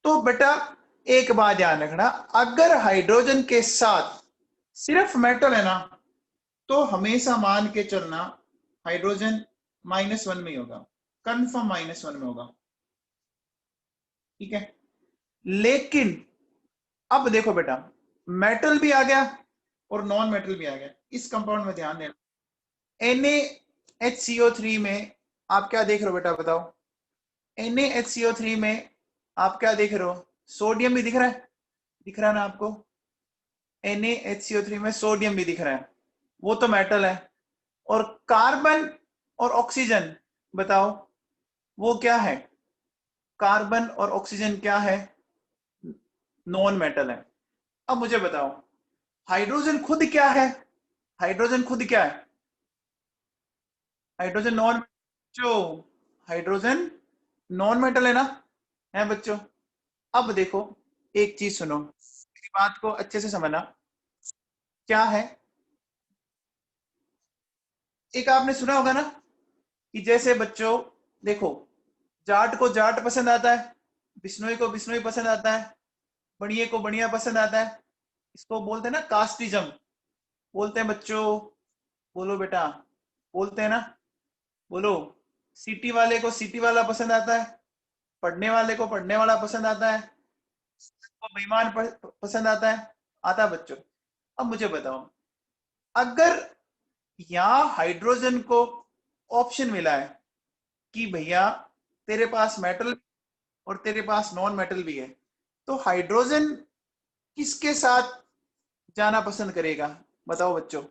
तो बेटा एक बात ध्यान रखना, अगर हाइड्रोजन के साथ सिर्फ मेटल है ना, तो हमेशा मान के चलना हाइड्रोजन -1 में होगा, कंफर्म -1 में होगा। ठीक है, लेकिन अब देखो बेटा मेटल भी आ गया और नॉन मेटल भी आ गया। इस कंपाउंड में ध्यान देना, NaHCO3 में आप क्या देख रहे हो बेटा बताओ, NaHCO3 में आप क्या देख रहे हो, सोडियम भी दिख रहा है, दिख रहा है ना आपको। NaHCO3 में सोडियम भी दिख रहा है, वो तो मेटल है। और कार्बन और ऑक्सीजन बताओ वो क्या है, कार्बन और ऑक्सीजन क्या है, नॉन मेटल है। अब मुझे बताओ हाइड्रोजन खुद क्या है, हाइड्रोजन खुद क्या है, हाइड्रोजन नॉन, जो हाइड्रोजन नॉन मेटल है ना, है बच्चों। अब देखो एक चीज सुनो, मेरी बात को अच्छे से समझना, क्या है, एक आपने सुना होगा ना कि जैसे बच्चों देखो, जाट को जाट पसंद आता है, बिश्नोई को बिश्नोई पसंद आता है, बढ़िया को बढ़िया पसंद आता है। इसको बोलते हैं ना कास्टिज्म, बोलते हैं बच्चों। बोलो बेटा, बोलते हैं ना, बोलो। सिटी वाले को सिटी वाला पसंद आता है, पढ़ने वाले को पढ़ने वाला पसंद आता है, तो बेईमान पसंद आता है, आता है बच्चों। अब मुझे बताओ, अगर यहाँ हाइड्रोजन को ऑप्शन मिला है कि भैया तेरे पास मेटल और तेरे पास नॉन मेटल भी है, तो हाइड्रोजन किसके साथ जाना पसंद करेगा? बताओ बच्चों,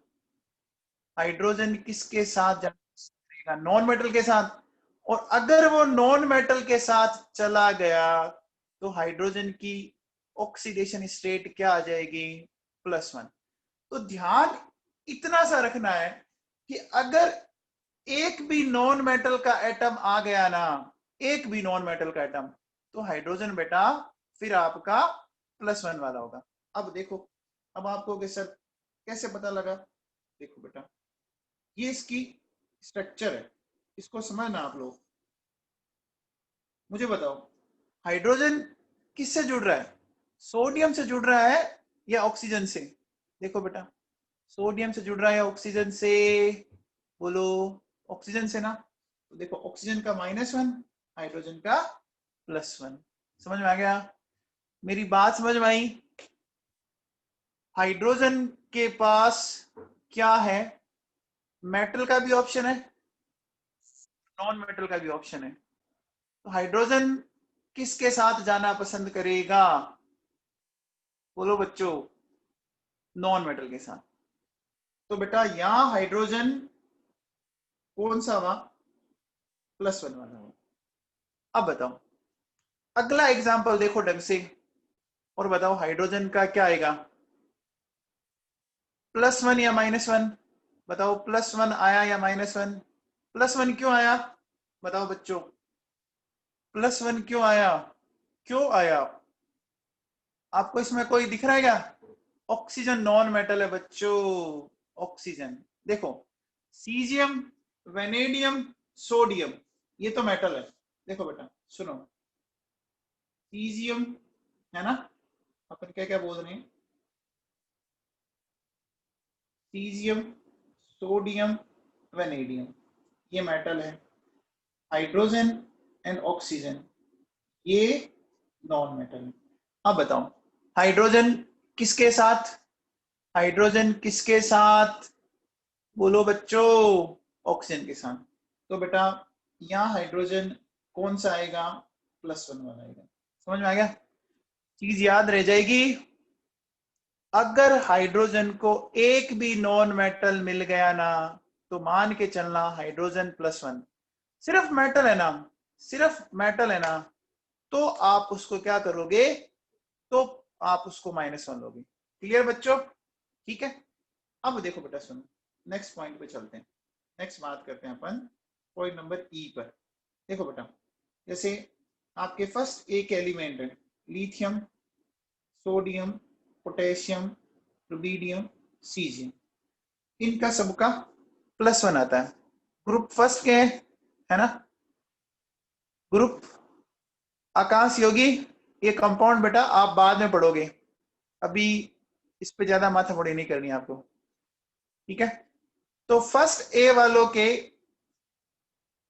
हाइड्रोजन किसके साथ जाना पसंद करेगा? नॉन मेटल के साथ। और अगर वो नॉन मेटल के साथ चला गया तो हाइड्रोजन की ऑक्सीडेशन स्टेट क्या आ जाएगी? +1। तो ध्यान इतना सा रखना है कि अगर एक भी नॉन मेटल का एटम आ गया ना, एक भी नॉन मेटल का एटम, तो हाइड्रोजन बेटा फिर आपका +1 वाला होगा। अब देखो, अब आपको सर कैसे पता लगा? देखो बेटा, ये इसकी स्ट्रक्चर है, इसको समझना आप लोग। मुझे बताओ, हाइड्रोजन किससे जुड़ रहा है? सोडियम से जुड़ रहा है या ऑक्सीजन से? देखो बेटा, सोडियम से जुड़ रहा है ऑक्सीजन से? बोलो, ऑक्सीजन से ना। तो देखो, ऑक्सीजन का -1, हाइड्रोजन का +1। समझ में आ गया? मेरी बात समझ में आई? हाइड्रोजन के पास क्या है? मेटल का भी ऑप्शन है, नॉन मेटल का भी ऑप्शन है। तो हाइड्रोजन किसके साथ जाना पसंद करेगा? बोलो बच्चों, नॉन मेटल के साथ। तो बेटा यहां हाइड्रोजन कौन सा हुआ? +1 वाला हुआ। अब बताओ, अगला एग्जांपल देखो ढंग से और बताओ, हाइड्रोजन का क्या आएगा? +1 या -1? बताओ, +1 आया या -1? +1 क्यों आया? बताओ बच्चों, +1 क्यों आया? क्यों आया? आपको इसमें कोई दिख रहा है क्या? ऑक्सीजन नॉन मेटल है बच्चों, ऑक्सीजन। देखो, सीजियम, वेनेडियम, सोडियम, ये तो मेटल है। देखो बेटा सुनो, सीजियम है ना, अपन क्या क्या बोल रहे हैं? सीजियम, सोडियम, वेनेडियम, ये मेटल है। हाइड्रोजन एंड ऑक्सीजन, ये नॉन मेटल है। अब बताओ, हाइड्रोजन किसके साथ? हाइड्रोजन किसके साथ? बोलो बच्चों, ऑक्सीजन के साथ। तो बेटा यहाँ हाइड्रोजन कौन सा आएगा? +1 वाला आएगा। समझ में आ गया? चीज याद रह जाएगी, अगर हाइड्रोजन को एक भी नॉन मेटल मिल गया ना, तो मान के चलना हाइड्रोजन +1, सिर्फ मेटल है ना, सिर्फ मेटल है ना, तो आप उसको क्या करोगे? तो आप उसको -1 लोगे। क्लियर बच्चों? ठीक है। अब देखो बेटा सुनो, नेक्स्ट पॉइंट पे चलते हैं। नेक्स्ट बात करते हैं अपन पॉइंट नंबर ई पर। देखो बेटा, जैसे आपके फर्स्ट एक एलिमेंट है, lithium, sodium, potassium, rubidium, caesium, इनका सबका +1 आता है। ग्रुप फर्स्ट के है ना, ग्रुप आकाश योगी, ये कंपाउंड बेटा आप बाद में पढ़ोगे, अभी इस पे ज्यादा माथामुड़ी नहीं करनी आपको। ठीक है, तो फर्स्ट ए वालों के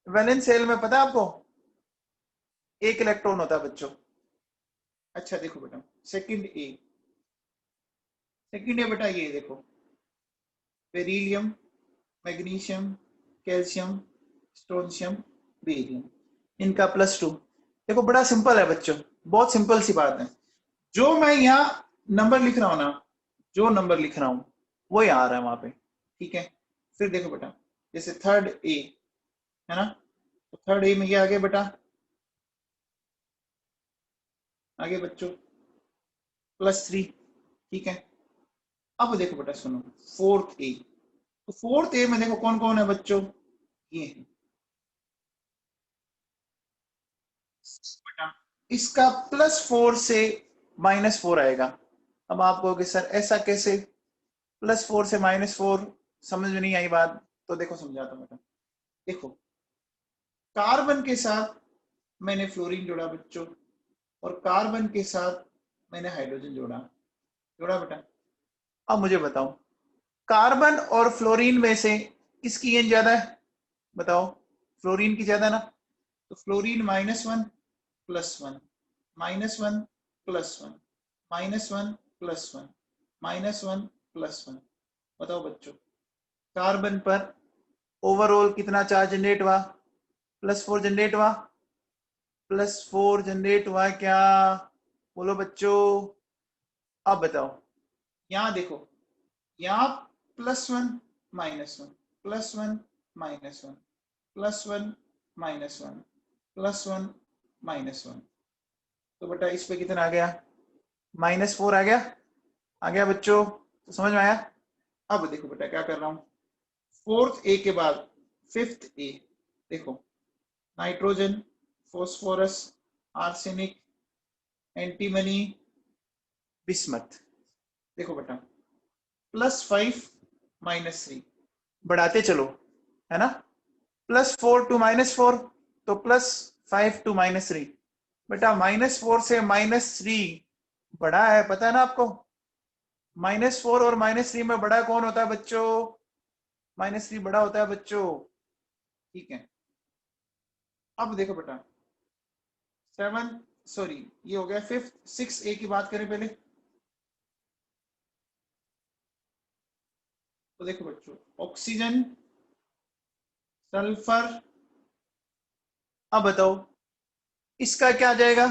वैलेंस शेल में पता है आपको, 1 इलेक्ट्रॉन होता है बच्चों। अच्छा देखो बेटा, सेकंड ए, सेकंड ए बेटा ये देखो, beryllium, magnesium, calcium, strontium, barium, इनका +2। देखो बड़ा सिंपल है बच्चों, बहुत सिंपल सी बात है। जो मैं यहाँ नंबर लिख रहा हूं ना, जो नंबर लिख रहा हूं वो यहाँ आ रहा है वहां पे। ठीक है, फिर देखो बेटा, जैसे थर्ड ए है ना, तो थर्ड ए में ये आगे बेटा, आगे बच्चों +3। ठीक है, अब देखो बेटा सुनो, फोर्थ ए, तो फोर्थ ए में देखो कौन कौन है बच्चों, ये है बेटा, इसका +4 से -4 आएगा। अब आप कहोगे सर ऐसा कैसे, +4 से -4, समझ में नहीं आई बात? तो देखो समझाता हूं बेटा। देखो, कार्बन के साथ मैंने फ्लोरीन जोड़ा बच्चों, और कार्बन के साथ मैंने हाइड्रोजन जोड़ा, जोड़ा बेटा। अब मुझे बताओ, कार्बन और फ्लोरीन में से किसकी गेन ज्यादा है बताओ? फ्लोरीन की ज्यादा ना। तो फ्लोरीन -1 +1 -1 +1 -1 +1 -1 +1। बताओ बच्चों, कार्बन पर ओवरऑल कितना चार्ज जनरेट हुआ? +4 जनरेट हुआ। +4 जनरेट हुआ क्या? बोलो बच्चों। अब बताओ, यहां देखो, यहाँ +1 -1 +1 -1 +1 -1 +1 -1। तो बेटा इस पे कितना आ गया? -4 आ गया। आ गया बच्चों? तो समझ में आया? अब देखो बेटा क्या कर रहा हूं, 4th ए के बाद 5th ए। देखो, nitrogen, phosphorus, arsenic, antimony, bismuth. देखो बेटा, +5 -3 बढ़ाते चलो, है ना? +4 to -4 तो +5 to -3। बेटा -4 से -3 बड़ा है, पता है ना आपको? -4 और -3 में बड़ा कौन होता है बच्चों? -3 बड़ा होता है बच्चों। ठीक है, अब देखो बेटा, 7 सॉरी ये हो गया 5th। 6 ए की बात करें पहले। तो देखो बच्चों, ऑक्सीजन, सल्फर। अब बताओ इसका क्या आ जाएगा?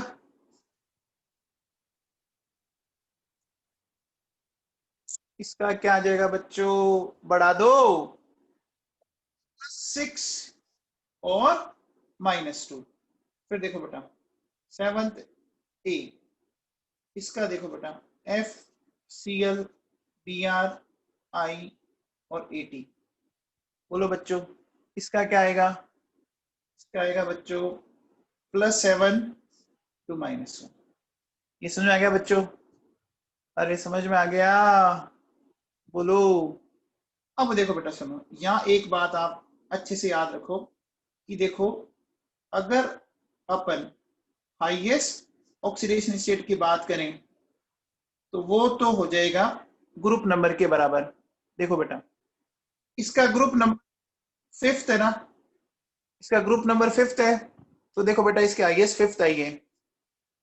इसका क्या आ जाएगा बच्चों? बढ़ा दो, 6 और -2। फिर देखो बेटा, 7th ए, इसका देखो बेटा, FCl, Br, I और At। बोलो बच्चों इसका क्या आएगा? इसका आएगा बच्चों +7 to -1। ये समझ में आ गया बच्चों? अरे समझ में आ गया? बोलो। अब देखो बेटा सुनो, यहाँ एक बात आप अच्छे से याद रखो कि देखो, अगर अपन हाईएस्ट ऑक्सीडेशन स्टेट की बात करें तो वो तो हो जाएगा ग्रुप नंबर के बराबर। देखो बेटा, इसका ग्रुप नंबर 5th है ना, इसका ग्रुप नंबर 5th है। तो देखो बेटा इसके हाईएस्ट 5th आई है।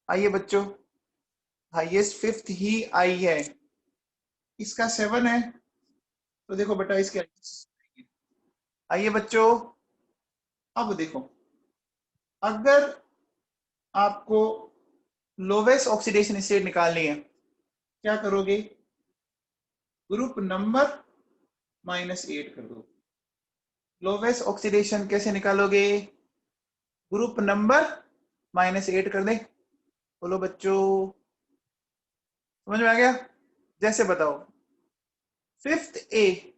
आइए बच्चों, हाईएस्ट 5th ही आई है। इसका 7 है, तो देखो बेटा इसके आइए बच्चों। अब देखो, अगर आपको लोवेस्ट ऑक्सीडेशन स्टेट निकालनी है, क्या करोगे? ग्रुप नंबर -8 कर दो। लोवेस्ट ऑक्सीडेशन कैसे निकालोगे? ग्रुप नंबर -8 कर दे। बोलो बच्चों, समझ में आ गया? जैसे बताओ, 5th ए,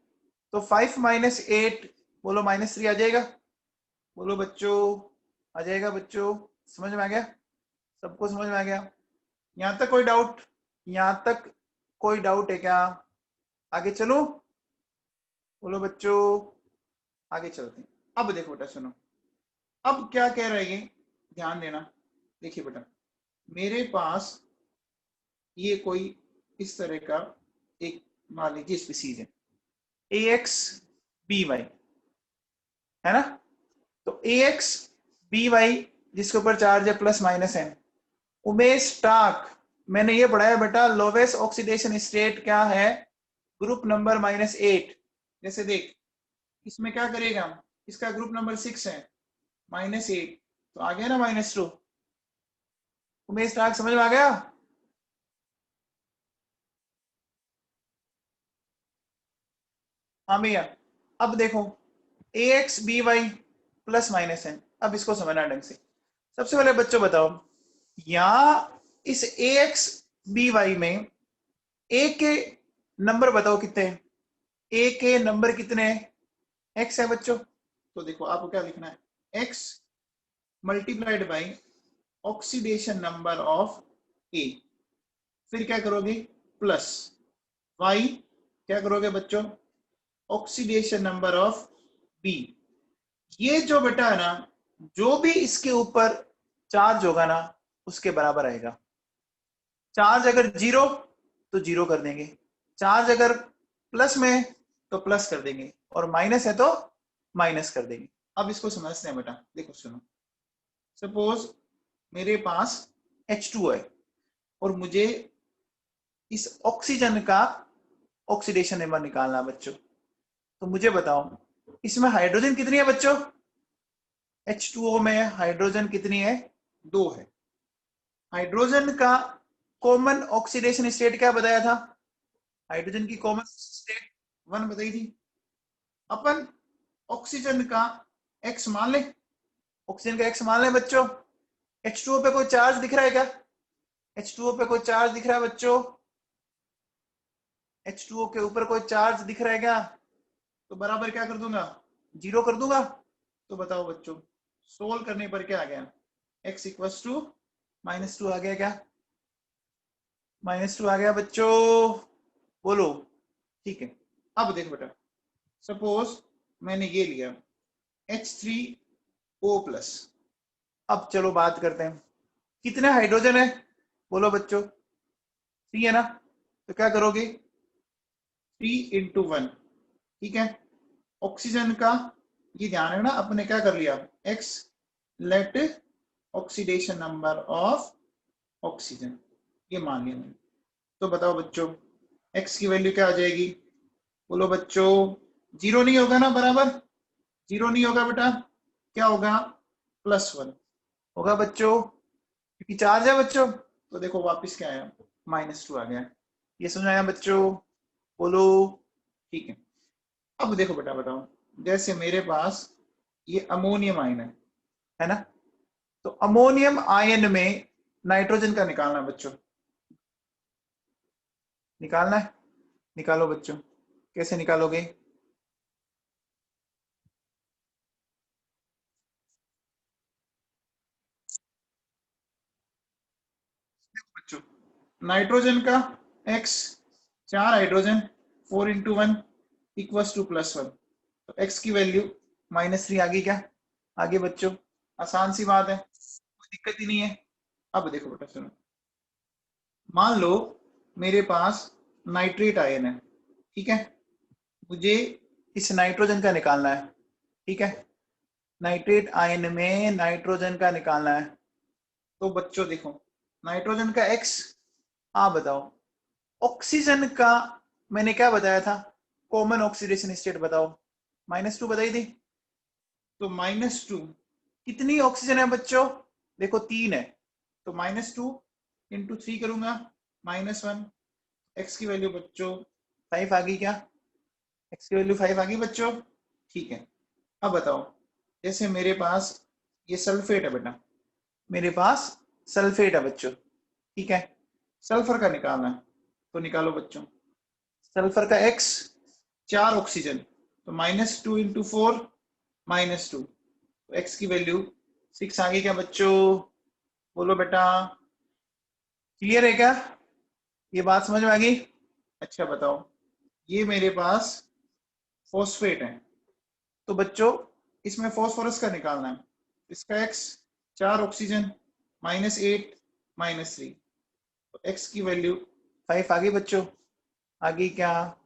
तो 5 -8, बोलो -3 आ जाएगा। बोलो बच्चों, आ जाएगा बच्चों? समझ में आ गया? सबको समझ में आ गया? यहां तक कोई डाउट? यहां तक कोई डाउट है क्या? आगे चलो। बोलो बच्चों, आगे चलते हैं। अब देखो बेटा सुनो, अब क्या कह रहे हैं, ध्यान देना। देखिए बेटा, मेरे पास ये कोई इस तरह का एक, मान लीजिए स्पीसीज है AXBY, है ना? तो AXBY जिसके ऊपर चार्ज है +-n। उमेश टाक, मैंने ये पढ़ाया बेटा, लोवेस्ट ऑक्सीडेशन स्टेट क्या है? Group number -8। जैसे देख, इसमें क्या करेगा, इसका ग्रुप नंबर 6 है, -8, तो आ गया ना -2। उमेश टाक समझ में आ गया? हाँ भैया। अब देखो, AXBY +-n, अब इसको समझना ढंग से। सबसे पहले बच्चों बताओ, यहां इस AXBY में ए के नंबर बताओ कितने? ए के नंबर कितने? x है बच्चों। तो देखो आपको क्या लिखना है, x multiplied by oxidation number of A. फिर क्या करोगे? प्लस y, क्या करोगे बच्चों? Oxidation number of B. ये जो बेटा है ना, जो भी इसके ऊपर चार्ज होगा ना उसके बराबर आएगा। चार्ज अगर 0 तो 0 कर देंगे, चार्ज अगर प्लस में तो प्लस कर देंगे। और माइनस है तो माइनस कर देंगे। अब इसको समझते हैं बेटा, देखो सुनो। सपोज मेरे पास H2 है और मुझे इस ऑक्सीजन का ऑक्सीडेशन नंबर निकालना है बच्चों। तो मुझे बताओ इसमें हाइड्रोजन कितनी है बच्चों? H2O में हाइड्रोजन कितनी है? 2 है। हाइड्रोजन का कॉमन ऑक्सीडेशन स्टेट क्या बताया था? हाइड्रोजन की कॉमन स्टेट 1 बताई थी। अपन ऑक्सीजन का X मान ले, ऑक्सीजन का X मान ले बच्चों। H2O पे कोई चार्ज दिख रहा है क्या? H2O पे कोई चार्ज दिख रहा है बच्चों? H2O के ऊपर कोई चार्ज दिख रहा है क्या? तो बराबर क्या कर दूंगा? 0 कर दूंगा। तो बताओ बच्चों, सोल्व करने पर क्या आ गया? x इक्वल्स टू -2 आ गया क्या? -2 आ गया बच्चों, बोलो। ठीक है, अब देखो बेटा, सपोज मैंने ये लिया H3O+। अब चलो बात करते हैं, कितने हाइड्रोजन है? बोलो बच्चों, 3 है ना? तो क्या करोगे? 3 × 1, ठीक है। ऑक्सीजन का ये ध्यान रखना, अपने क्या कर लिया? x let oxidation number of oxygen, ये मान लिया मैंने। तो बताओ बच्चों, x की वैल्यू क्या आ जाएगी? बोलो बच्चों, 0 नहीं होगा ना? बराबर 0 नहीं होगा बेटा, क्या होगा? +1 होगा बच्चों, क्योंकि चार्ज है बच्चों। तो देखो वापस क्या आया? -2 आ गया। ये समझ आया बच्चों? बोलो। ठीक है, अब देखो बेटा, बताओ, जैसे मेरे पास ये अमोनियम आयन है ना? तो अमोनियम आयन में नाइट्रोजन का निकालना बच्चों, निकालना है। निकालो बच्चों, कैसे निकालोगे? बच्चों, नाइट्रोजन का x, 4 हाइड्रोजन, 4 × 1 इक्वल्स टू +1। तो x की वैल्यू -3 आ गई क्या? आगे बच्चों, आसान सी बात है, कोई दिक्कत ही नहीं है। अब देखो बेटा सुनो, मान लो मेरे पास नाइट्रेट आयन है, ठीक है। मुझे इस नाइट्रोजन का निकालना है, ठीक है। नाइट्रेट आयन में नाइट्रोजन का निकालना है। तो बच्चों देखो, नाइट्रोजन का x, आप बताओ ऑक्सीजन का मैंने क्या बताया था? कॉमन ऑक्सीडेशन स्टेट बताओ। -2 बताई थी। तो -2 कितनी ऑक्सीजन है बच्चों? देखो 3 है, तो -2 × 3 करूंगा, -1। x की वैल्यू बच्चों 5 आ गई क्या? x की वैल्यू 5 आ गई बच्चों, ठीक है। अब बताओ, जैसे मेरे पास ये सल्फेट है बेटा, मेरे पास सल्फेट है बच्चों, ठीक है। सल्फर का निकालना है, तो निकालो बच्चों। सल्फर का x, 4 ऑक्सीजन, तो -2 × 4 -2, तो x की वैल्यू 6 आ गई क्या बच्चों? बोलो बेटा, क्लियर है क्या? ये बात समझ में आ गई? अच्छा बताओ, ये मेरे पास फॉस्फेट है, तो बच्चों इसमें फॉस्फोरस का निकालना है। इसका x, 4 ऑक्सीजन, -8 -3, तो x की वैल्यू 5 आ गई बच्चों, आ गई क्या?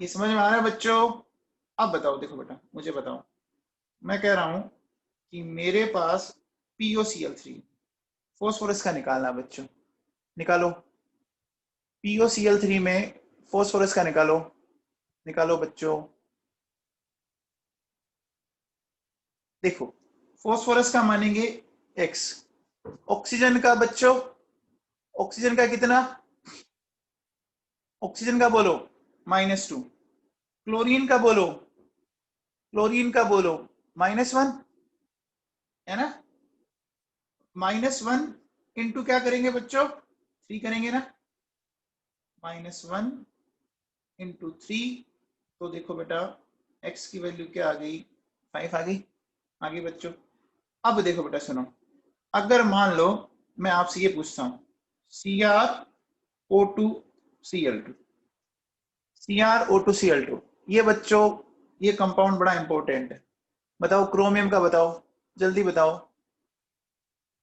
ये समझ में आ रहा है बच्चों? अब बताओ, देखो बेटा, मुझे बताओ, मैं कह रहा हूं कि मेरे पास POCl3, फॉस्फोरस का निकालना है बच्चों। निकालो, POCl3 में फॉस्फोरस का निकालो। निकालो बच्चों, देखो फॉस्फोरस का मानेंगे x, ऑक्सीजन का बच्चों, ऑक्सीजन का कितना? ऑक्सीजन का बोलो -2, क्लोरीन का बोलो, क्लोरीन का बोलो -1, है ना? -1 इंटू क्या करेंगे बच्चों? 3 करेंगे ना? -1 × 3, तो देखो बेटा x की वैल्यू क्या आ गई? 5 आ गई। आगे बच्चों, अब देखो बेटा सुनो, अगर मान लो मैं आपसे ये पूछता हूं CrO2Cl2, CrO2Cl2, ये बच्चों ये कंपाउंड बड़ा इंपॉर्टेंट है। बताओ क्रोमियम का, बताओ जल्दी बताओ।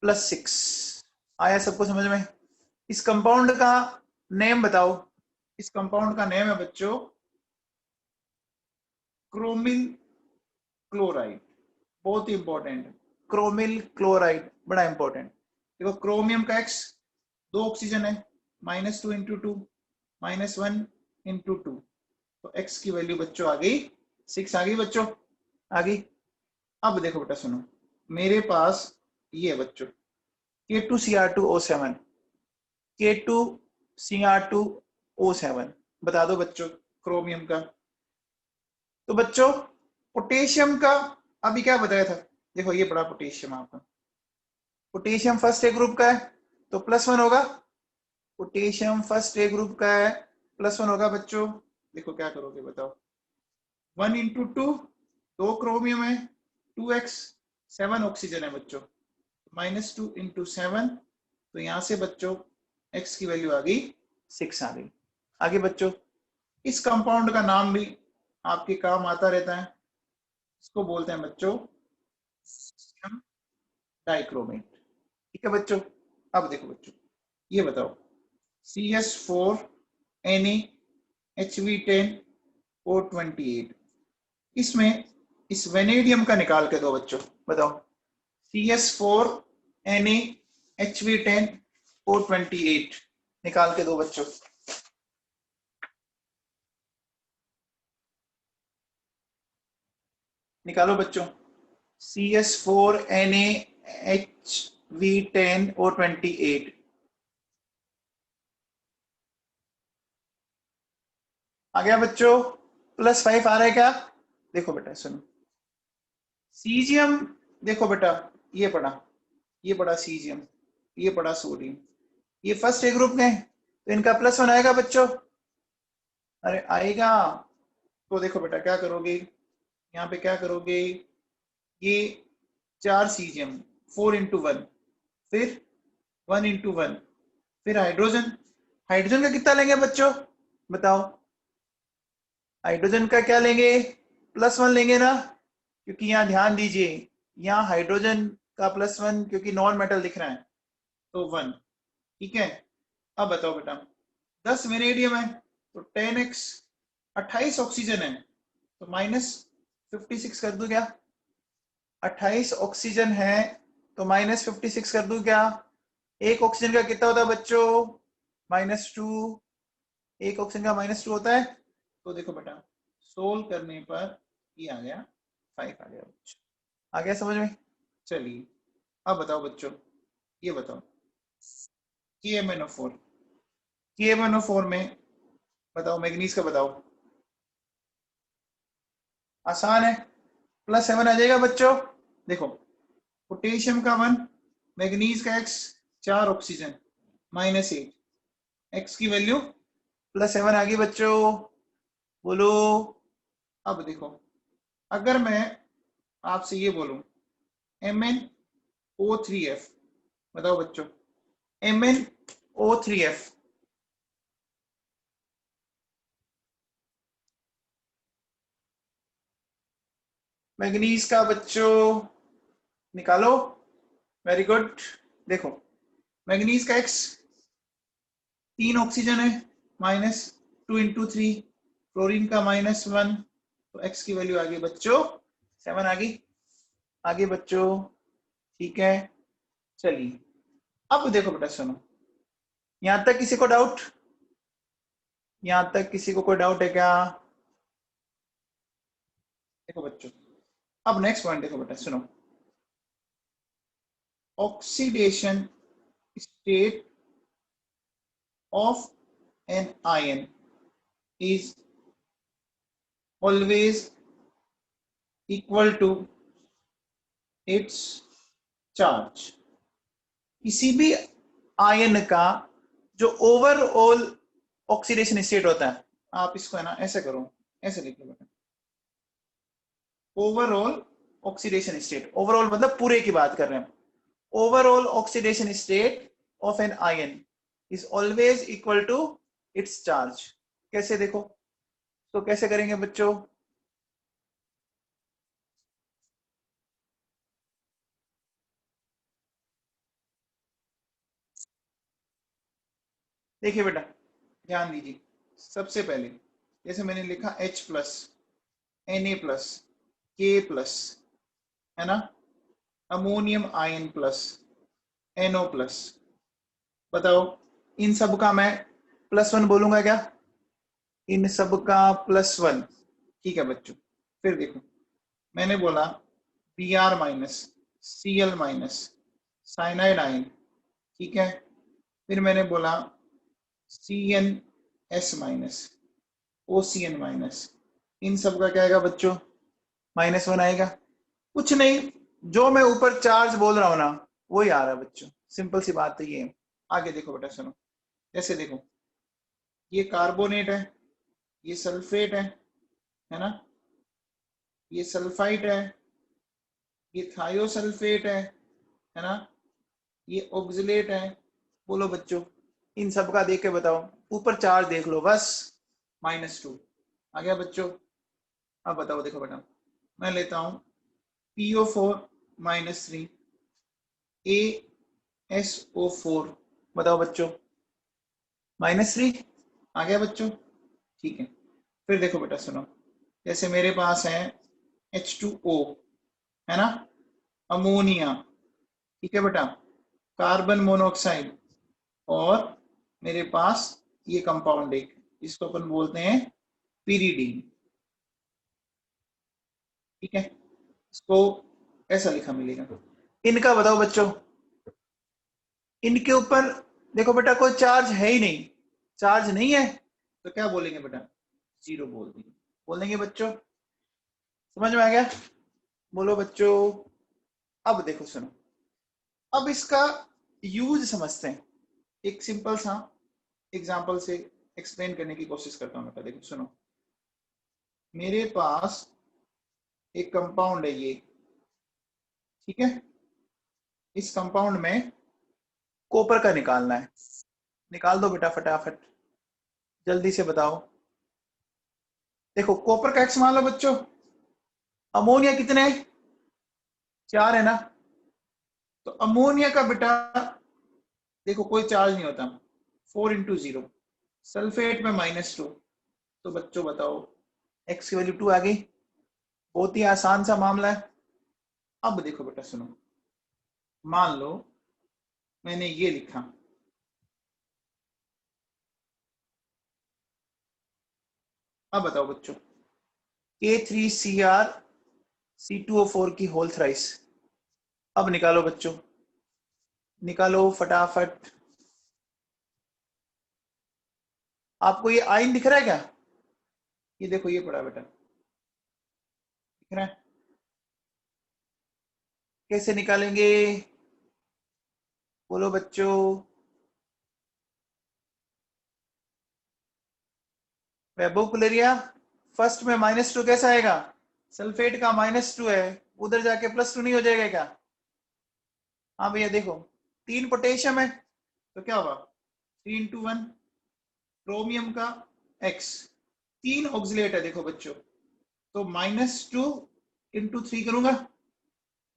+6 आया सबको समझ में? इस कंपाउंड का नेम बताओ। इस कंपाउंड का नेम है बच्चों क्रोमिल क्लोराइड, बहुत ही इंपॉर्टेंट है। क्रोमिल क्लोराइड बड़ा इंपॉर्टेंट। देखो क्रोमियम का एक्स, 2 ऑक्सीजन है, -2 × 2 -1 × 2, तो एक्स की वैल्यू बच्चों आ गई 6 आ गई बच्चों, आ गई। अब देखो बेटा सुनो, मेरे पास ये है बच्चों K2Cr2O7, K2Cr2O7, बता दो बच्चों क्रोमियम का। तो बच्चों पोटेशियम का अभी क्या बताया था, देखो ये बड़ा पोटेशियम आपका, पोटेशियम फर्स्ट ए ग्रुप का है तो +1 होगा, पोटेशियम फर्स्ट ए ग्रुप का है +1 होगा बच्चों। देखो क्या करोगे बताओ, 1 × 2, 2 क्रोमियम है, 2x, 7 ऑक्सीजन है बच्चों, -2 × 7, तो यहां से बच्चों x की वैल्यू आ गई 6 आ गई। आगे बच्चों इस कंपाउंड का नाम भी आपके काम आता रहता है, इसको बोलते हैं बच्चों डाइक्रोमेट। ठीक है बच्चों। अब देखो बच्चों ये बताओ, CS4Na HV10O28, इसमें इस वेनेडियम का निकाल के दो बच्चों, बताओ CS4Na HV10O28 निकाल के दो बच्चों। निकालो बच्चों, CS4Na HV10O28 आ गया बच्चों, +5 आ रहा है क्या? देखो बेटा सुनो, सीजियम, देखो बेटा ये पढ़ा, ये पढ़ा सीजियम, ये पढ़ा सोडियम, ये फर्स्ट ए ग्रुप में, तो इनका +1 आएगा बच्चों, अरे आएगा। तो देखो बेटा क्या करोगे, यहाँ पे क्या करोगे, ये 4 सीजियम, 4 × 1, फिर 1 × 1, फिर हाइड्रोजन, हाइड्रोजन का कितना लेंगे बच्चों बताओ, हाइड्रोजन का क्या लेंगे, +1 लेंगे ना, क्योंकि यहाँ ध्यान दीजिए, यहाँ हाइड्रोजन का +1 क्योंकि नॉन मेटल दिख रहा है, तो 1। ठीक है। अब बताओ बेटा 10 वेनेडियम है तो 10x, 28 ऑक्सीजन है तो -56 कर दूं क्या, 28 ऑक्सीजन है तो -56 कर दूं क्या, एक ऑक्सीजन का कितना होता है बच्चों, -2, एक ऑक्सीजन का -2 होता है, तो देखो बेटा सोल्व करने पर ये आ गया 5 आ गया बच्चों, आ गया समझ में। चलिए अब बताओ बच्चों, ये बताओ KMnO4, KMnO4 में बताओ मैग्नीज का बताओ, आसान है, +7 आ जाएगा बच्चों। देखो पोटेशियम का 1, मैग्नीज का x, 4 ऑक्सीजन, -8, x की वैल्यू +7 आ गई बच्चों, बोलो। अब देखो अगर मैं आपसे ये बोलूं MnO3F, बताओ बच्चों MnO3F, मैग्नीज का बच्चों निकालो, वेरी गुड। देखो मैग्नीज का x 3 ऑक्सीजन है, -2 × 3, क्लोरीन का -1, तो x की वैल्यू आ गई बच्चों 7 आ गई, आगे बच्चों। ठीक है। चलिए अब देखो बेटा सुनो, यहां तक किसी को डाउट, यहां तक किसी को कोई डाउट है क्या? देखो बच्चों अब नेक्स्ट पॉइंट देखो बेटा सुनो, oxidation state of an ion is always equal to its charge. किसी भी आयन का जो ओवरऑल ऑक्सीडेशन स्टेट होता है, आप इसको है ना ऐसे करो, ऐसे लिख लो बेटा, ओवरऑल ऑक्सीडेशन स्टेट, ओवरऑल मतलब पूरे की बात कर रहे हैं, overall oxidation state of an ion is always equal to its charge. कैसे देखो, तो कैसे करेंगे बच्चों, देखिए बेटा ध्यान दीजिए, सबसे पहले जैसे मैंने लिखा H+, Na plus, K plus, है ना, ammonium ion plus, NO plus. बताओ इन सब का मैं +1 बोलूंगा क्या? इन सब का +1, ठीक है बच्चों। फिर देखो मैंने बोला Br minus, Cl minus, cyanide ion, ठीक है। फिर मैंने बोला CnS माइनस, OCN माइनस। इन सब का क्या आएगा बच्चों? -1 आएगा। कुछ नहीं, जो मैं ऊपर चार्ज बोल रहा हूं ना वही आ रहा है बच्चों। सिंपल सी बात तो ये है। आगे देखो बेटा सुनो, जैसे देखो ये कार्बोनेट है, ये सल्फेट है ना, ये सल्फाइट है, ये थायोसल्फेट है ना, ये ऑक्सलेट है। बोलो बच्चों इन सब का देख के बताओ, ऊपर चार्ज देख लो बस, -2 आ गया बच्चों। अब बताओ, देखो बेटा मैं लेता हूं PO4 -3 ASO4, बताओ बच्चों -3 आ गया बच्चों, ठीक है। फिर देखो बेटा सुनो, जैसे मेरे पास है H2O, है ना, अमोनिया, ठीक है बेटा, कार्बन मोनोऑक्साइड, और मेरे पास ये कंपाउंड एक जिसको अपन बोलते हैं पीरीडीन, ठीक है। इसको ऐसा लिखा मिलेगा। इनका बताओ बच्चों, इनके ऊपर देखो बेटा कोई चार्ज है ही नहीं, चार्ज नहीं है तो क्या बोलेंगे बेटा? 0 बोल देंगे बच्चों। समझ में आ गया? बोलो बच्चों। अब देखो सुनो, अब इसका यूज समझते हैं। एक सिंपल सा एग्जांपल से एक्सप्लेन करने की कोशिश करता हूं बेटा। देखो सुनो, मेरे पास एक कंपाउंड है ये, ठीक है। इस कंपाउंड में कॉपर का निकालना है, निकाल दो बेटा फटाफट, जल्दी से बताओ। देखो कॉपर का X मान लो बच्चों, अमोनिया कितने हैं? 4 है ना, तो अमोनिया का बेटा देखो कोई चार्ज नहीं होता, 4 × 0, सल्फेट में -2, तो बच्चों बताओ X की वैल्यू 2 आ गई। बहुत ही आसान सा मामला है। अब देखो बेटा सुनो, मान लो मैंने ये लिखा, अब बताओ बच्चों K3Cr C2O4 की होल थ्राइस। अब निकालो बच्चों, निकालो फटाफट। आपको ये आयन दिख रहा है क्या? ये देखो ये पड़ा बेटा, दिख रहा है? कैसे निकालेंगे बोलो बच्चों? वेबोकुलरिया फर्स्ट में -2 कैसा आएगा? सल्फेट का -2 है, उधर जाके +2 नहीं हो जाएगा क्या? हाँ भैया देखो 3 पोटेशियम है तो क्या होगा 3 × 1, क्रोमियम का X, 3 ऑक्सलेट है देखो बच्चों, तो -2 × 3 करूंगा।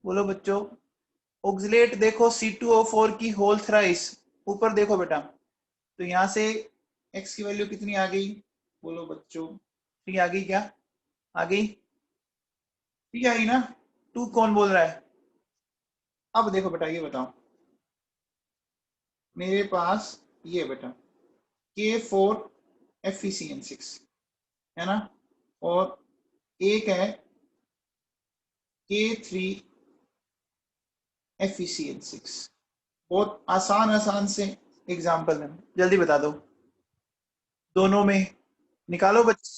बोलो बच्चों ऑक्सलेट देखो C2O4 की होल थ्राइस, ऊपर देखो बेटा, तो यहां से X की वैल्यू कितनी आ गई? बोलो बच्चों 3 आ गई क्या? आ गई? 3 आई ना? 2 कौन बोल रहा है? अब देखो बेटा ये बताओ, मेरे पास ये बेटा K4 FeCN6 है ना, और एक है K3 FeCN6। बहुत आसान आसान से एग्जाम्पल है, जल्दी बता दो। दोनों में निकालो बच्चे,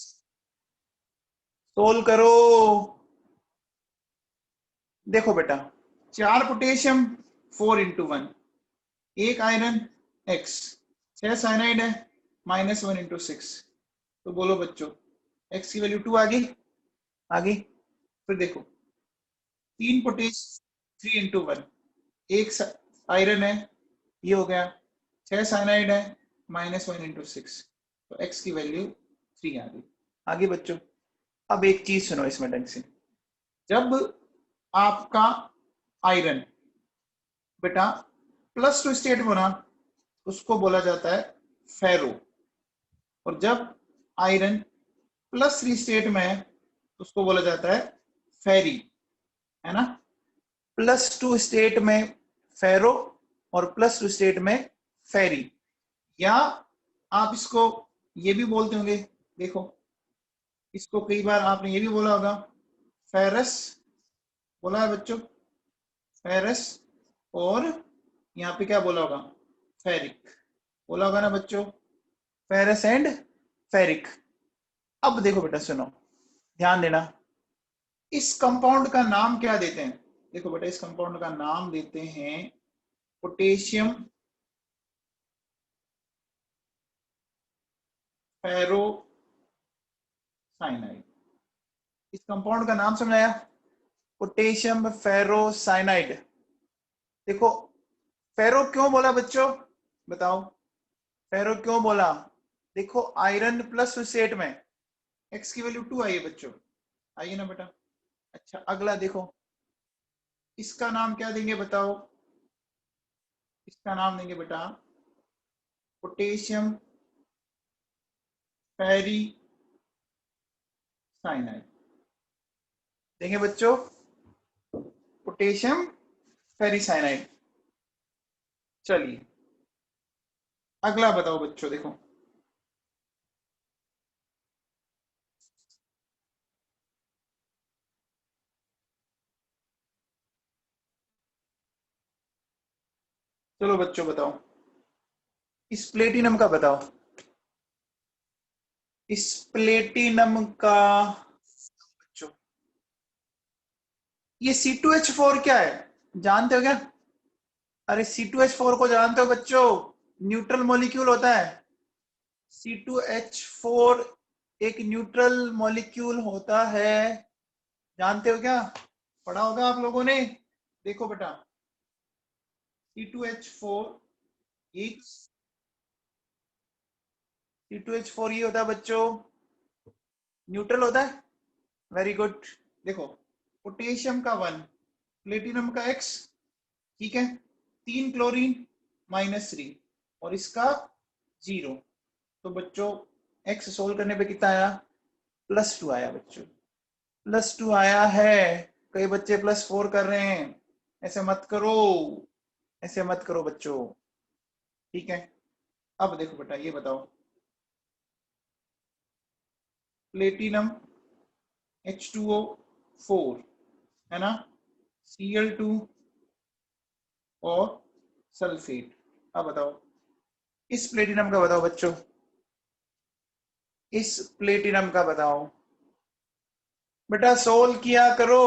सोल्व करो। देखो बेटा 4 पोटेशियम 4 × 1, एक आयरन X, 6 साइनाइड है -1 × 6, तो बोलो बच्चों X की वैल्यू 2 आ गई? आ गई। फिर देखो 3 पोटेशियम 3 × 1, एक आयरन है, ये हो गया, 6 साइनाइड है -1 × 6, तो X की वैल्यू 3 आ गई। आगे बच्चों अब एक चीज सुनो इसमें ढंग से, जब आपका आयरन बेटा +2 स्टेट बना उसको बोला जाता है फेरो, और जब आयरन +3 स्टेट में है उसको बोला जाता है फेरी, है ना। +2 स्टेट में फेरो और +2 स्टेट में फेरी, या आप इसको ये भी बोलते होंगे, देखो इसको कई बार आपने ये भी बोला होगा, फेरस, बोला है बच्चों, फेरस, और यहाँ पे क्या बोला होगा, फेरिक, बोला होगा ना बच्चों, फेरस एंड फेरिक। अब देखो बेटा सुनो, ध्यान देना, इस कंपाउंड का नाम क्या देते हैं, देखो बेटा इस कंपाउंड का नाम देते हैं पोटेशियम फेरोसाइनाइड। इस कंपाउंड का नाम समझाया, पोटेशियम फेरोसाइनाइड। देखो फेरो क्यों बोला बच्चों, बताओ फेरो क्यों बोला, देखो आयरन +8 में एक्स की वैल्यू 2 आई है बच्चों, आई है ना बेटा। अच्छा अगला देखो, इसका नाम क्या देंगे बताओ, इसका नाम देंगे बेटा पोटेशियम फेरी साइनाइड, देंगे बच्चों पोटेशियम फेरी साइनाइड। चलिए अगला बताओ बच्चों, देखो चलो बच्चों बताओ, इस प्लेटिनम का बताओ, इस प्लेटिनम का बच्चों, ये C2H4 क्या है, जानते हो क्या, अरे C2H4 को जानते हो बच्चों, न्यूट्रल मॉलिक्यूल होता है, C2H4 एक न्यूट्रल मॉलिक्यूल होता है, जानते हो क्या, पढ़ा होगा आप लोगों ने। देखो बेटा C2H4 एक, C2H4 ये होता है बच्चों, न्यूट्रल होता है, वेरी गुड। देखो पोटेशियम का 1, प्लेटिनम का X, ठीक है, 3 क्लोरीन -3 और इसका 0, तो बच्चों X सोल्व करने पे कितना आया, +2 आया बच्चों, +2 आया है। कई बच्चे +4 कर रहे हैं, ऐसे मत करो, ऐसे मत करो बच्चों, ठीक है। अब देखो बेटा ये बताओ, प्लेटिनम H2O4 है ना, Cl2 और सल्फेट। अब बताओ इस प्लेटिनम का बताओ बच्चों, इस प्लेटिनम का बताओ, बेटा सोल्व किया करो,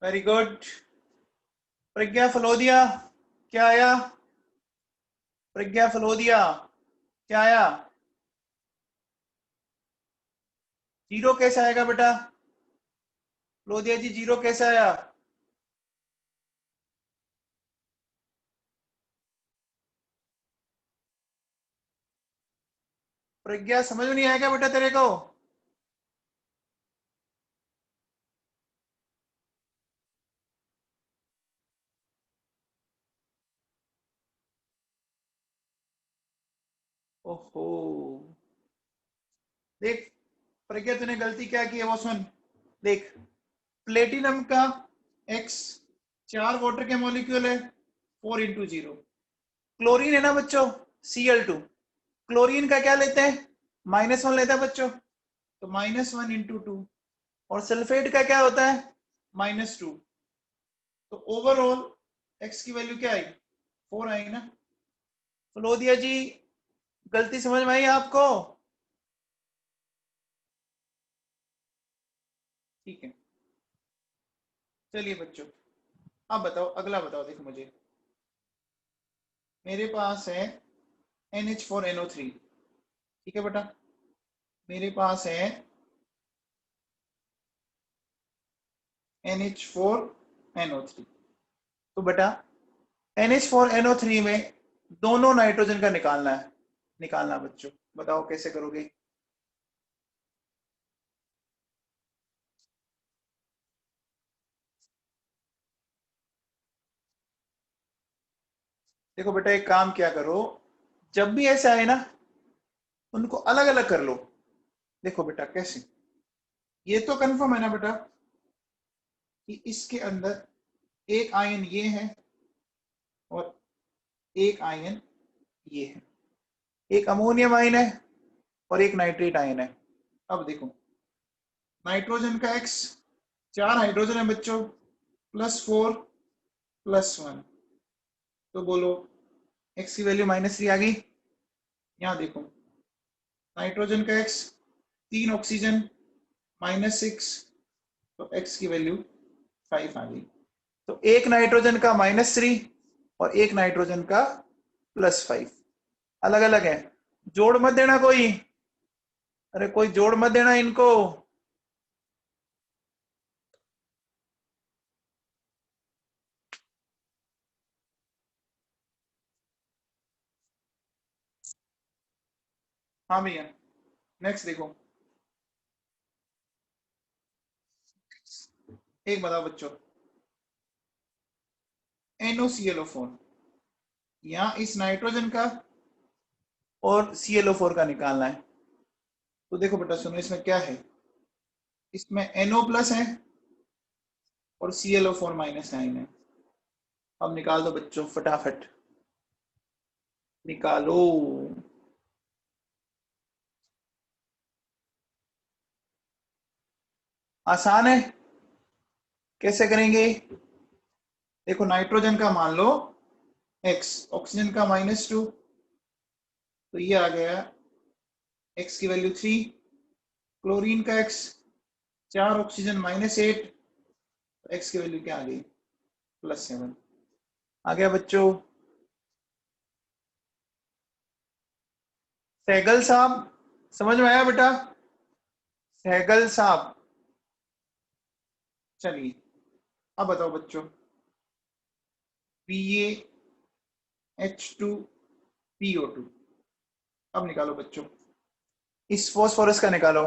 वेरी गुड। प्रज्ञा फलोदिया क्या आया, प्रज्ञा फलोदिया क्या आया, 0 कैसे आएगा बेटा, फलोदिया जी 0 कैसे आया, प्रज्ञा समझ में नहीं आएगा बेटा तेरे को, ओहो, देख प्रज्ञा तूने गलती क्या की है वो सुन, देख प्लेटिनम का एक्स 4 वाटर के मॉलिक्यूल है, 4 × 0, क्लोरीन है ना बच्चों Cl2, क्लोरीन का क्या लेते हैं, -1 लेते हैं बच्चों, तो -1 × 2, और सल्फेट का क्या होता है -2, तो ओवरऑल एक्स की वैल्यू क्या आई, 4 आई ना। फलोदिया जी गलती समझ में आई आपको, ठीक है। चलिए बच्चों अब बताओ, अगला बताओ, देखो मुझे, मेरे पास है NH4NO3, ठीक है बेटा, मेरे पास है NH4NO3, तो बेटा NH4NO3 में दोनों नाइट्रोजन का निकालना है, निकालना बच्चों, बताओ कैसे करोगे, देखो बेटा एक काम क्या करो, जब भी ऐसे आए ना, उनको अलग अलग कर लो। देखो बेटा कैसे, ये तो कंफर्म है ना बेटा कि इसके अंदर एक आयन ये है और एक आयन ये है, एक अमोनियम आयन है और एक नाइट्रेट आयन है। अब देखो नाइट्रोजन का x, 4 हाइड्रोजन है बच्चों, +4 +1, तो बोलो x की वैल्यू -3 आ गई। यहाँ देखो नाइट्रोजन का x, 3 ऑक्सीजन -6, तो x की वैल्यू 5 आ गई। तो एक नाइट्रोजन का -3 और एक नाइट्रोजन का +5 अलग अलग है। जोड़ मत देना कोई, अरे कोई जोड़ मत देना इनको। हाँ भैया, नेक्स्ट देखो, एक बताओ बच्चों, NOClO4, यहाँ इस नाइट्रोजन का और ClO4 का निकालना है। तो देखो बेटा सुनो, इसमें क्या है, इसमें NO+ है और ClO4 -9 है। अब निकाल दो बच्चों फटाफट, निकालो। आसान है, कैसे करेंगे? देखो नाइट्रोजन का मान लो x, ऑक्सीजन का -2, तो ये आ गया x की वैल्यू 3, क्लोरीन का x, 4 ऑक्सीजन -8, तो x की वैल्यू क्या आ गई, +7 आ गया बच्चों। सहगल साहब, समझ में आया बेटा? सहगल साहब, चलिए अब बताओ बच्चों, PaH2PO2, अब निकालो बच्चों, इस फॉस्फोरस का निकालो।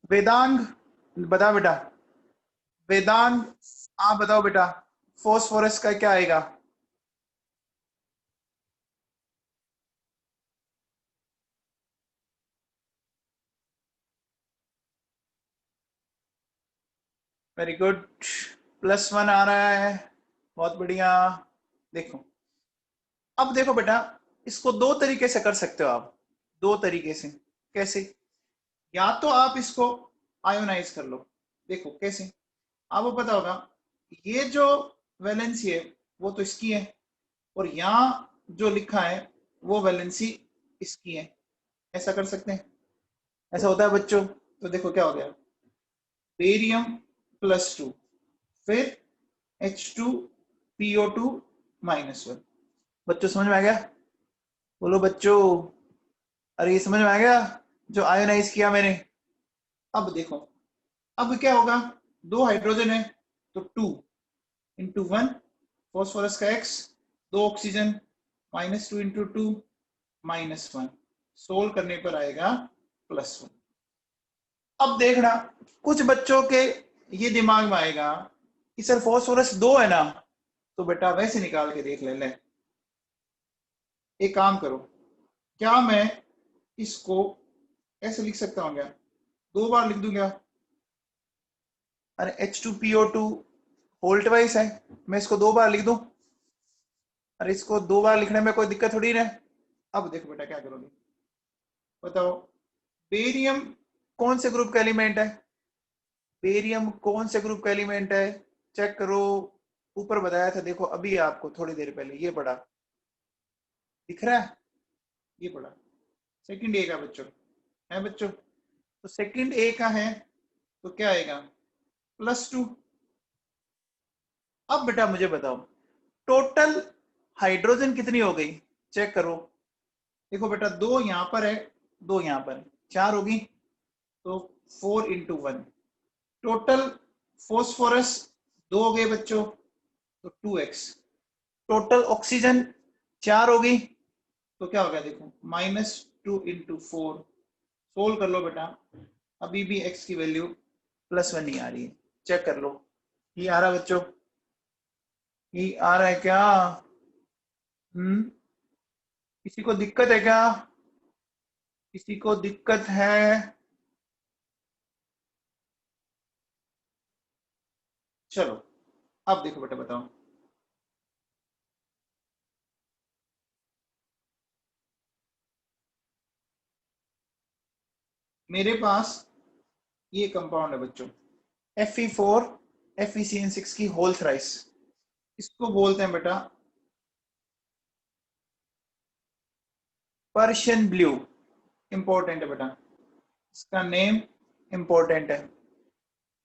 वेदांग बता बेटा, वेदांग आप बताओ बेटा, फॉस्फोरस का क्या आएगा? वेरी गुड, +1 आ रहा है, बहुत बढ़िया। देखो अब देखो बेटा, इसको दो तरीके से कर सकते हो आप, दो तरीके से। कैसे? या तो आप इसको आयोनाइज कर लो। देखो कैसे, आपको पता होगा ये जो वैलेंसी है वो तो इसकी है, और यहाँ जो लिखा है वो वैलेंसी इसकी है। ऐसा कर सकते हैं, ऐसा होता है बच्चों। तो देखो क्या हो गया, बेरियम +2, फिर H2PO2 -1। बच्चों समझ में आ गया? बोलो बच्चों, अरे ये समझ में आ गया जो आयोनाइज किया मैंने? अब देखो, अब क्या होगा, 2 हाइड्रोजन है तो 2 × 1, फॉस्फोरस का x, 2 ऑक्सीजन, -2 × 2 -1, सोल्व करने पर आएगा +1। अब देखना, कुछ बच्चों के ये दिमाग में आएगा कि सर फॉस्फोरस 2 है ना, तो बेटा वैसे निकाल के देख ले। एक काम करो, क्या मैं इसको ऐसे लिख सकता हूँ क्या, 2 बार लिख दूं क्या? अरे H2PO2 होल्ट वाइज है, मैं इसको 2 बार लिख दूं? अरे इसको 2 बार लिखने में कोई दिक्कत थोड़ी ना। अब देखो बेटा क्या करोगे, बताओ, बेरियम कौन से ग्रुप का एलिमेंट है? बेरियम कौन से ग्रुप का एलिमेंट है? चेक करो, ऊपर बताया था, देखो अभी आपको थोड़ी देर पहले ये पढ़ा, दिख रहा है? ये पढ़ा, सेकंड ए का बच्चों, है बच्चों? तो सेकंड ए का है तो क्या आएगा, +2। अब बेटा मुझे बताओ, टोटल हाइड्रोजन कितनी हो गई? चेक करो। देखो बेटा, 2 यहां पर है, 2 यहां पर है, 4 होगी, तो 4 × 1। टोटल फॉस्फोरस 2 हो गए बच्चों, तो 2x। टोटल ऑक्सीजन 4 होगी, तो क्या हो गया देखो, -2 × 4। सोल्व कर लो बेटा, अभी भी x की वैल्यू +1 नहीं आ रही है। चेक कर लो, ये आ रहा बच्चों, ये आ रहा है क्या? किसी को दिक्कत है क्या? किसी को दिक्कत है? चलो अब देखो बेटा, बताओ। मेरे पास ये कंपाउंड है बच्चों, Fe4 FeCN6 की होल थ्राइस। इसको बोलते हैं बेटा पर्शियन ब्लू। इंपॉर्टेंट है बेटा, इसका नेम इंपॉर्टेंट है।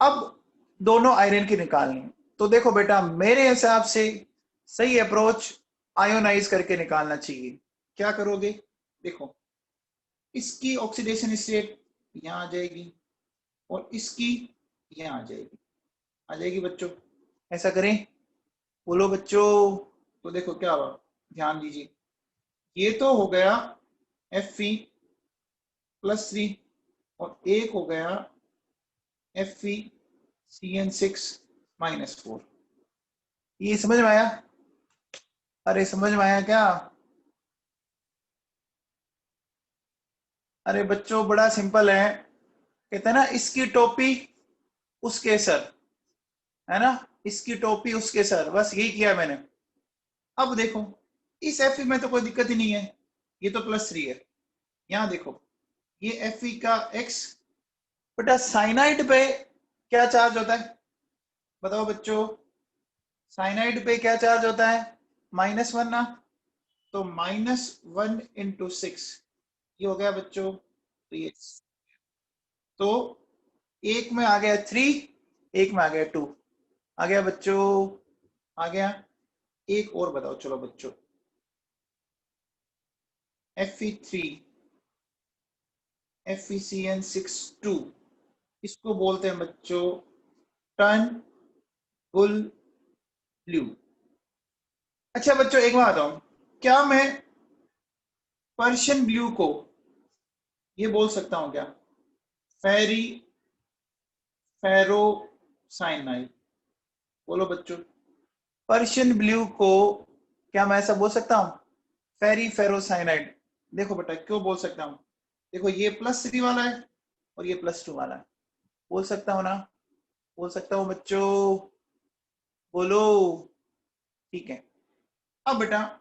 अब दोनों आयरन की निकालनी है। तो देखो बेटा, मेरे हिसाब से सही अप्रोच आयोनाइज करके निकालना चाहिए। क्या करोगे? देखो, इसकी ऑक्सीडेशन स्टेट यहां आ जाएगी और इसकी यहां आ जाएगी बच्चों। ऐसा करें? बोलो बच्चों। तो देखो क्या हुआ, ध्यान दीजिए। ये तो हो गया Fe+3 और एक हो गया FeCN6-4। ये समझ में आया? अरे समझ में आया क्या? अरे बच्चों बड़ा सिंपल है। कहते हैं ना, इसकी टोपी उसके सर, है ना? इसकी टोपी उसके सर, बस यही किया मैंने। अब देखो, इस Fe में तो कोई दिक्कत ही नहीं है, ये तो +3 है। यहां देखो, ये Fe का X। बेटा साइनाइड पे क्या चार्ज होता है? बताओ बच्चों, साइनाइड पे क्या चार्ज होता है? -1 ना। तो -1 × 6, ये हो गया बच्चों। तो ये, तो एक में आ गया 3, एक में आ गया 2। आ गया बच्चों, आ गया। एक और बताओ चलो बच्चों, Fe3 FeCN6-2, इसको बोलते हैं बच्चों टर्न बुल ब्लू। अच्छा बच्चों, एक बात बताओ, क्या मैं पर्शियन ब्लू को ये बोल सकता हूं क्या? फेरी फेरोसाइनाइड। बोलो बच्चों, पर्शियन ब्लू को क्या मैं ऐसा बोल सकता हूं? फेरी फेरोसाइनाइड। देखो बेटा क्यों बोल सकता हूं। देखो ये +3 वाला है और ये +2 वाला है। बोल सकता हूं ना? बोल सकता हूं बच्चों? बोलो। ठीक है। अब बेटा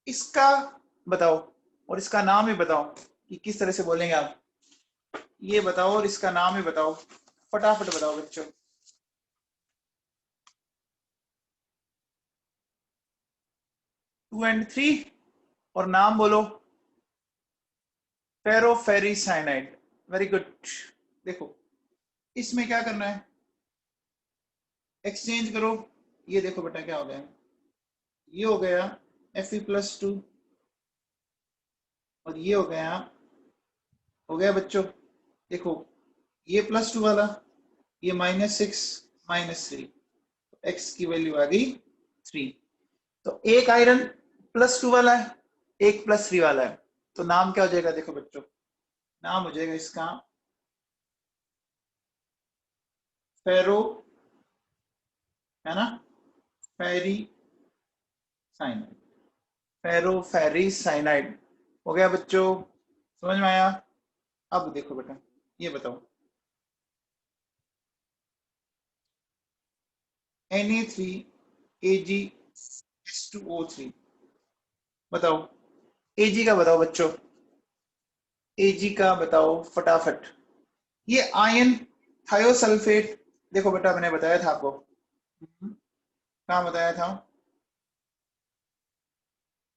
इसका बताओ, और इसका नाम ही बताओ कि किस तरह से बोलेंगे आप। ये बताओ और इसका नाम ही बताओ, फटाफट बताओ बच्चों। 2 और 3, और नाम बोलो। फेरोफेरिसाइनाइड। Very good. देखो इसमें क्या करना है, एक्सचेंज करो। ये देखो बेटा क्या हो गया, ये हो गया Fe+2 और ये हो गया बच्चों। देखो ये +2 वाला, ये -6 -3, एक्स की वैल्यू आ गई 3। तो एक आयरन +2 वाला है, एक +3 वाला है। तो नाम क्या हो जाएगा? देखो बच्चों, नाम हो जाएगा इसका फेरो, है ना, फेरी साइनाइड। फेरोफेरी साइनाइड हो गया बच्चों। समझ में आया? अब देखो बेटा, ये बताओ, Na3AgS2O3। बताओ, Ag का बताओ बच्चों, Ag का बताओ फटाफट। ये आयन थायोसल्फेट। देखो बेटा मैंने बताया था आपको, कहाँ बताया था?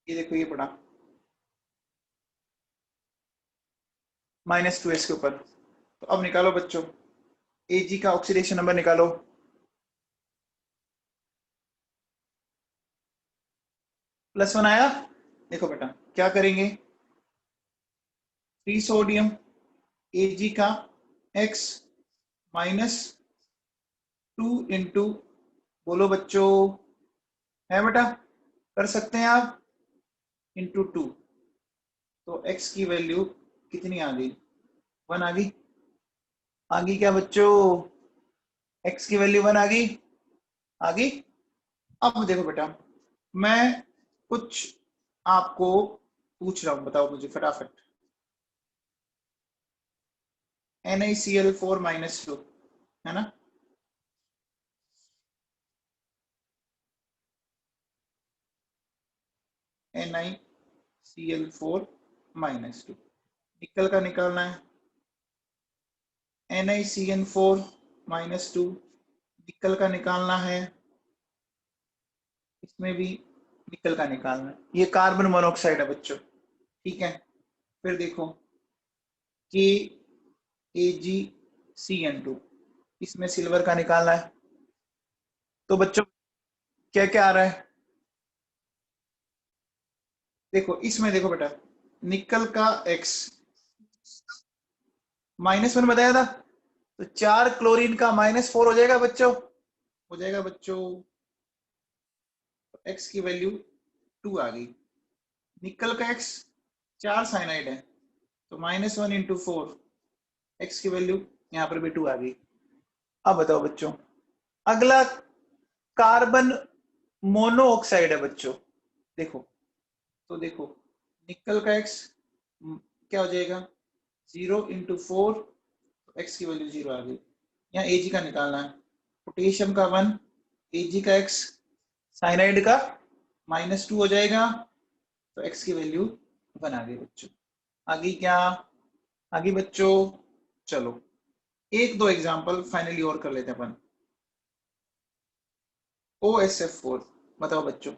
ये देखो, ये पढ़ा -2s के ऊपर। तो अब निकालो बच्चों, Ag का ऑक्सीडेशन नंबर निकालो। +1 आया। देखो बेटा क्या करेंगे, 3 सोडियम Ag का X -2 इंटू, बोलो बच्चों, है बेटा? कर सकते हैं आप? ×2। तो X की वैल्यू कितनी आ गई? 1 आ गई। आ गई क्या बच्चों? X की वैल्यू 1 आ गई। आ गई। अब देखो बेटा, मैं कुछ आपको पूछ रहा हूँ, बताओ मुझे फटाफट। NaCl4 - 2 है ना। NaCl4 - 2 निकल का निकालना है। NaCN4 - 2 निकल का निकालना है। इसमें भी निकल का निकालना है। ये कार्बन मोनोऑक्साइड है बच्चों, ठीक है। फिर देखो KAgCN2, इसमें सिल्वर का निकालना है। तो बच्चों क्या क्या आ रहा है, देखो इसमें देखो बेटा, निकल का X -1 बताया था, तो 4 क्लोरीन का -4 हो जाएगा बच्चों, हो जाएगा बच्चों। X की वैल्यू 2 आ गई। निकल का X 4 साइनाइड है, तो -1 × 4, X की वैल्यू यहाँ पर भी 2 आ गई। अब बताओ बच्चों, अगला कार्बन मोनोऑक्साइड है बच्चों। देखो तो देखो निकल का X क्या हो जाएगा, 0 × 4, X की वैल्यू 0 आ गई। यहाँ Ag का निकालना है। पोटेशियम का 1, Ag का X साइनाइड का -2 हो जाएगा, तो X की वैल्यू 1 आ गई बच्चों। आगे क्या, आगे बच्चों चलो एक दो एग्जांपल फाइनली और कर लेते हैं अपन। OSF4 बताओ बच्चों,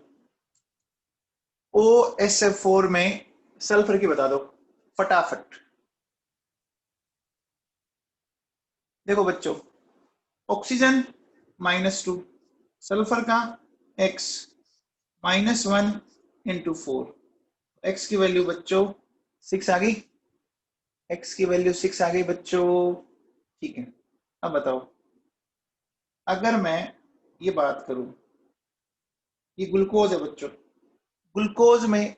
OSF4 में सल्फर की बता दो फटाफट। देखो बच्चों, ऑक्सीजन -2, सल्फर का X -1 × 4, X की वैल्यू बच्चों 6 आ गई। X की वैल्यू 6 आ गई बच्चों, ठीक है। अब बताओ, अगर मैं ये बात करूं, ये ग्लूकोज है बच्चों, ग्लूकोज में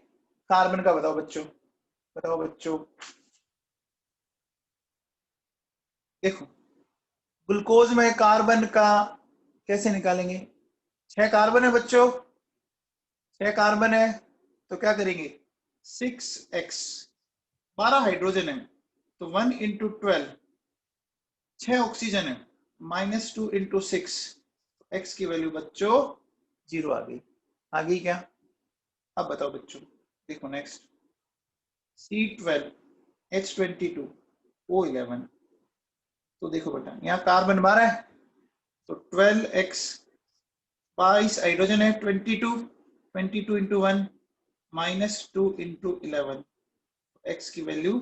कार्बन का बताओ बच्चों, बताओ बच्चों। देखो ग्लूकोज में कार्बन का कैसे निकालेंगे, 6 कार्बन है बच्चों, 6 कार्बन है, तो क्या करेंगे 6x, 12 हाइड्रोजन है, तो 1 × 12, 6 ऑक्सीजन है, -2 × 6, x की वैल्यू बच्चों 0 आ गई। आ गई क्या, अब बताओ बच्चों। देखो नेक्स्ट C12H22O11, तो देखो बेटा यहाँ कार्बन 12 है, तो 12x, 22 हाइड्रोजन है, 22, 22 × 1 -2 × 11, x की वैल्यू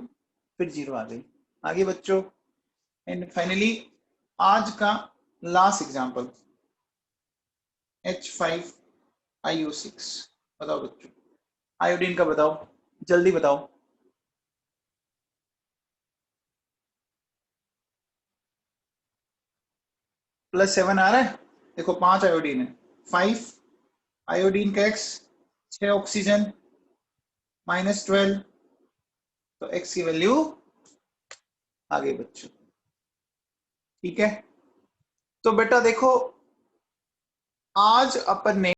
फिर 0 आ गई। आगे बच्चों, एंड फाइनली आज का लास्ट एग्जांपल H5IO6, बताओ बच्चों, आयोडीन का बताओ, जल्दी बताओ। +7 आ रहा है, देखो 5 आयोडीन है, 5 आयोडीन का X, 6 ऑक्सीजन, -12, तो X की वैल्यू आ गई बच्चों, ठीक है। तो बेटा देखो आज अपन ने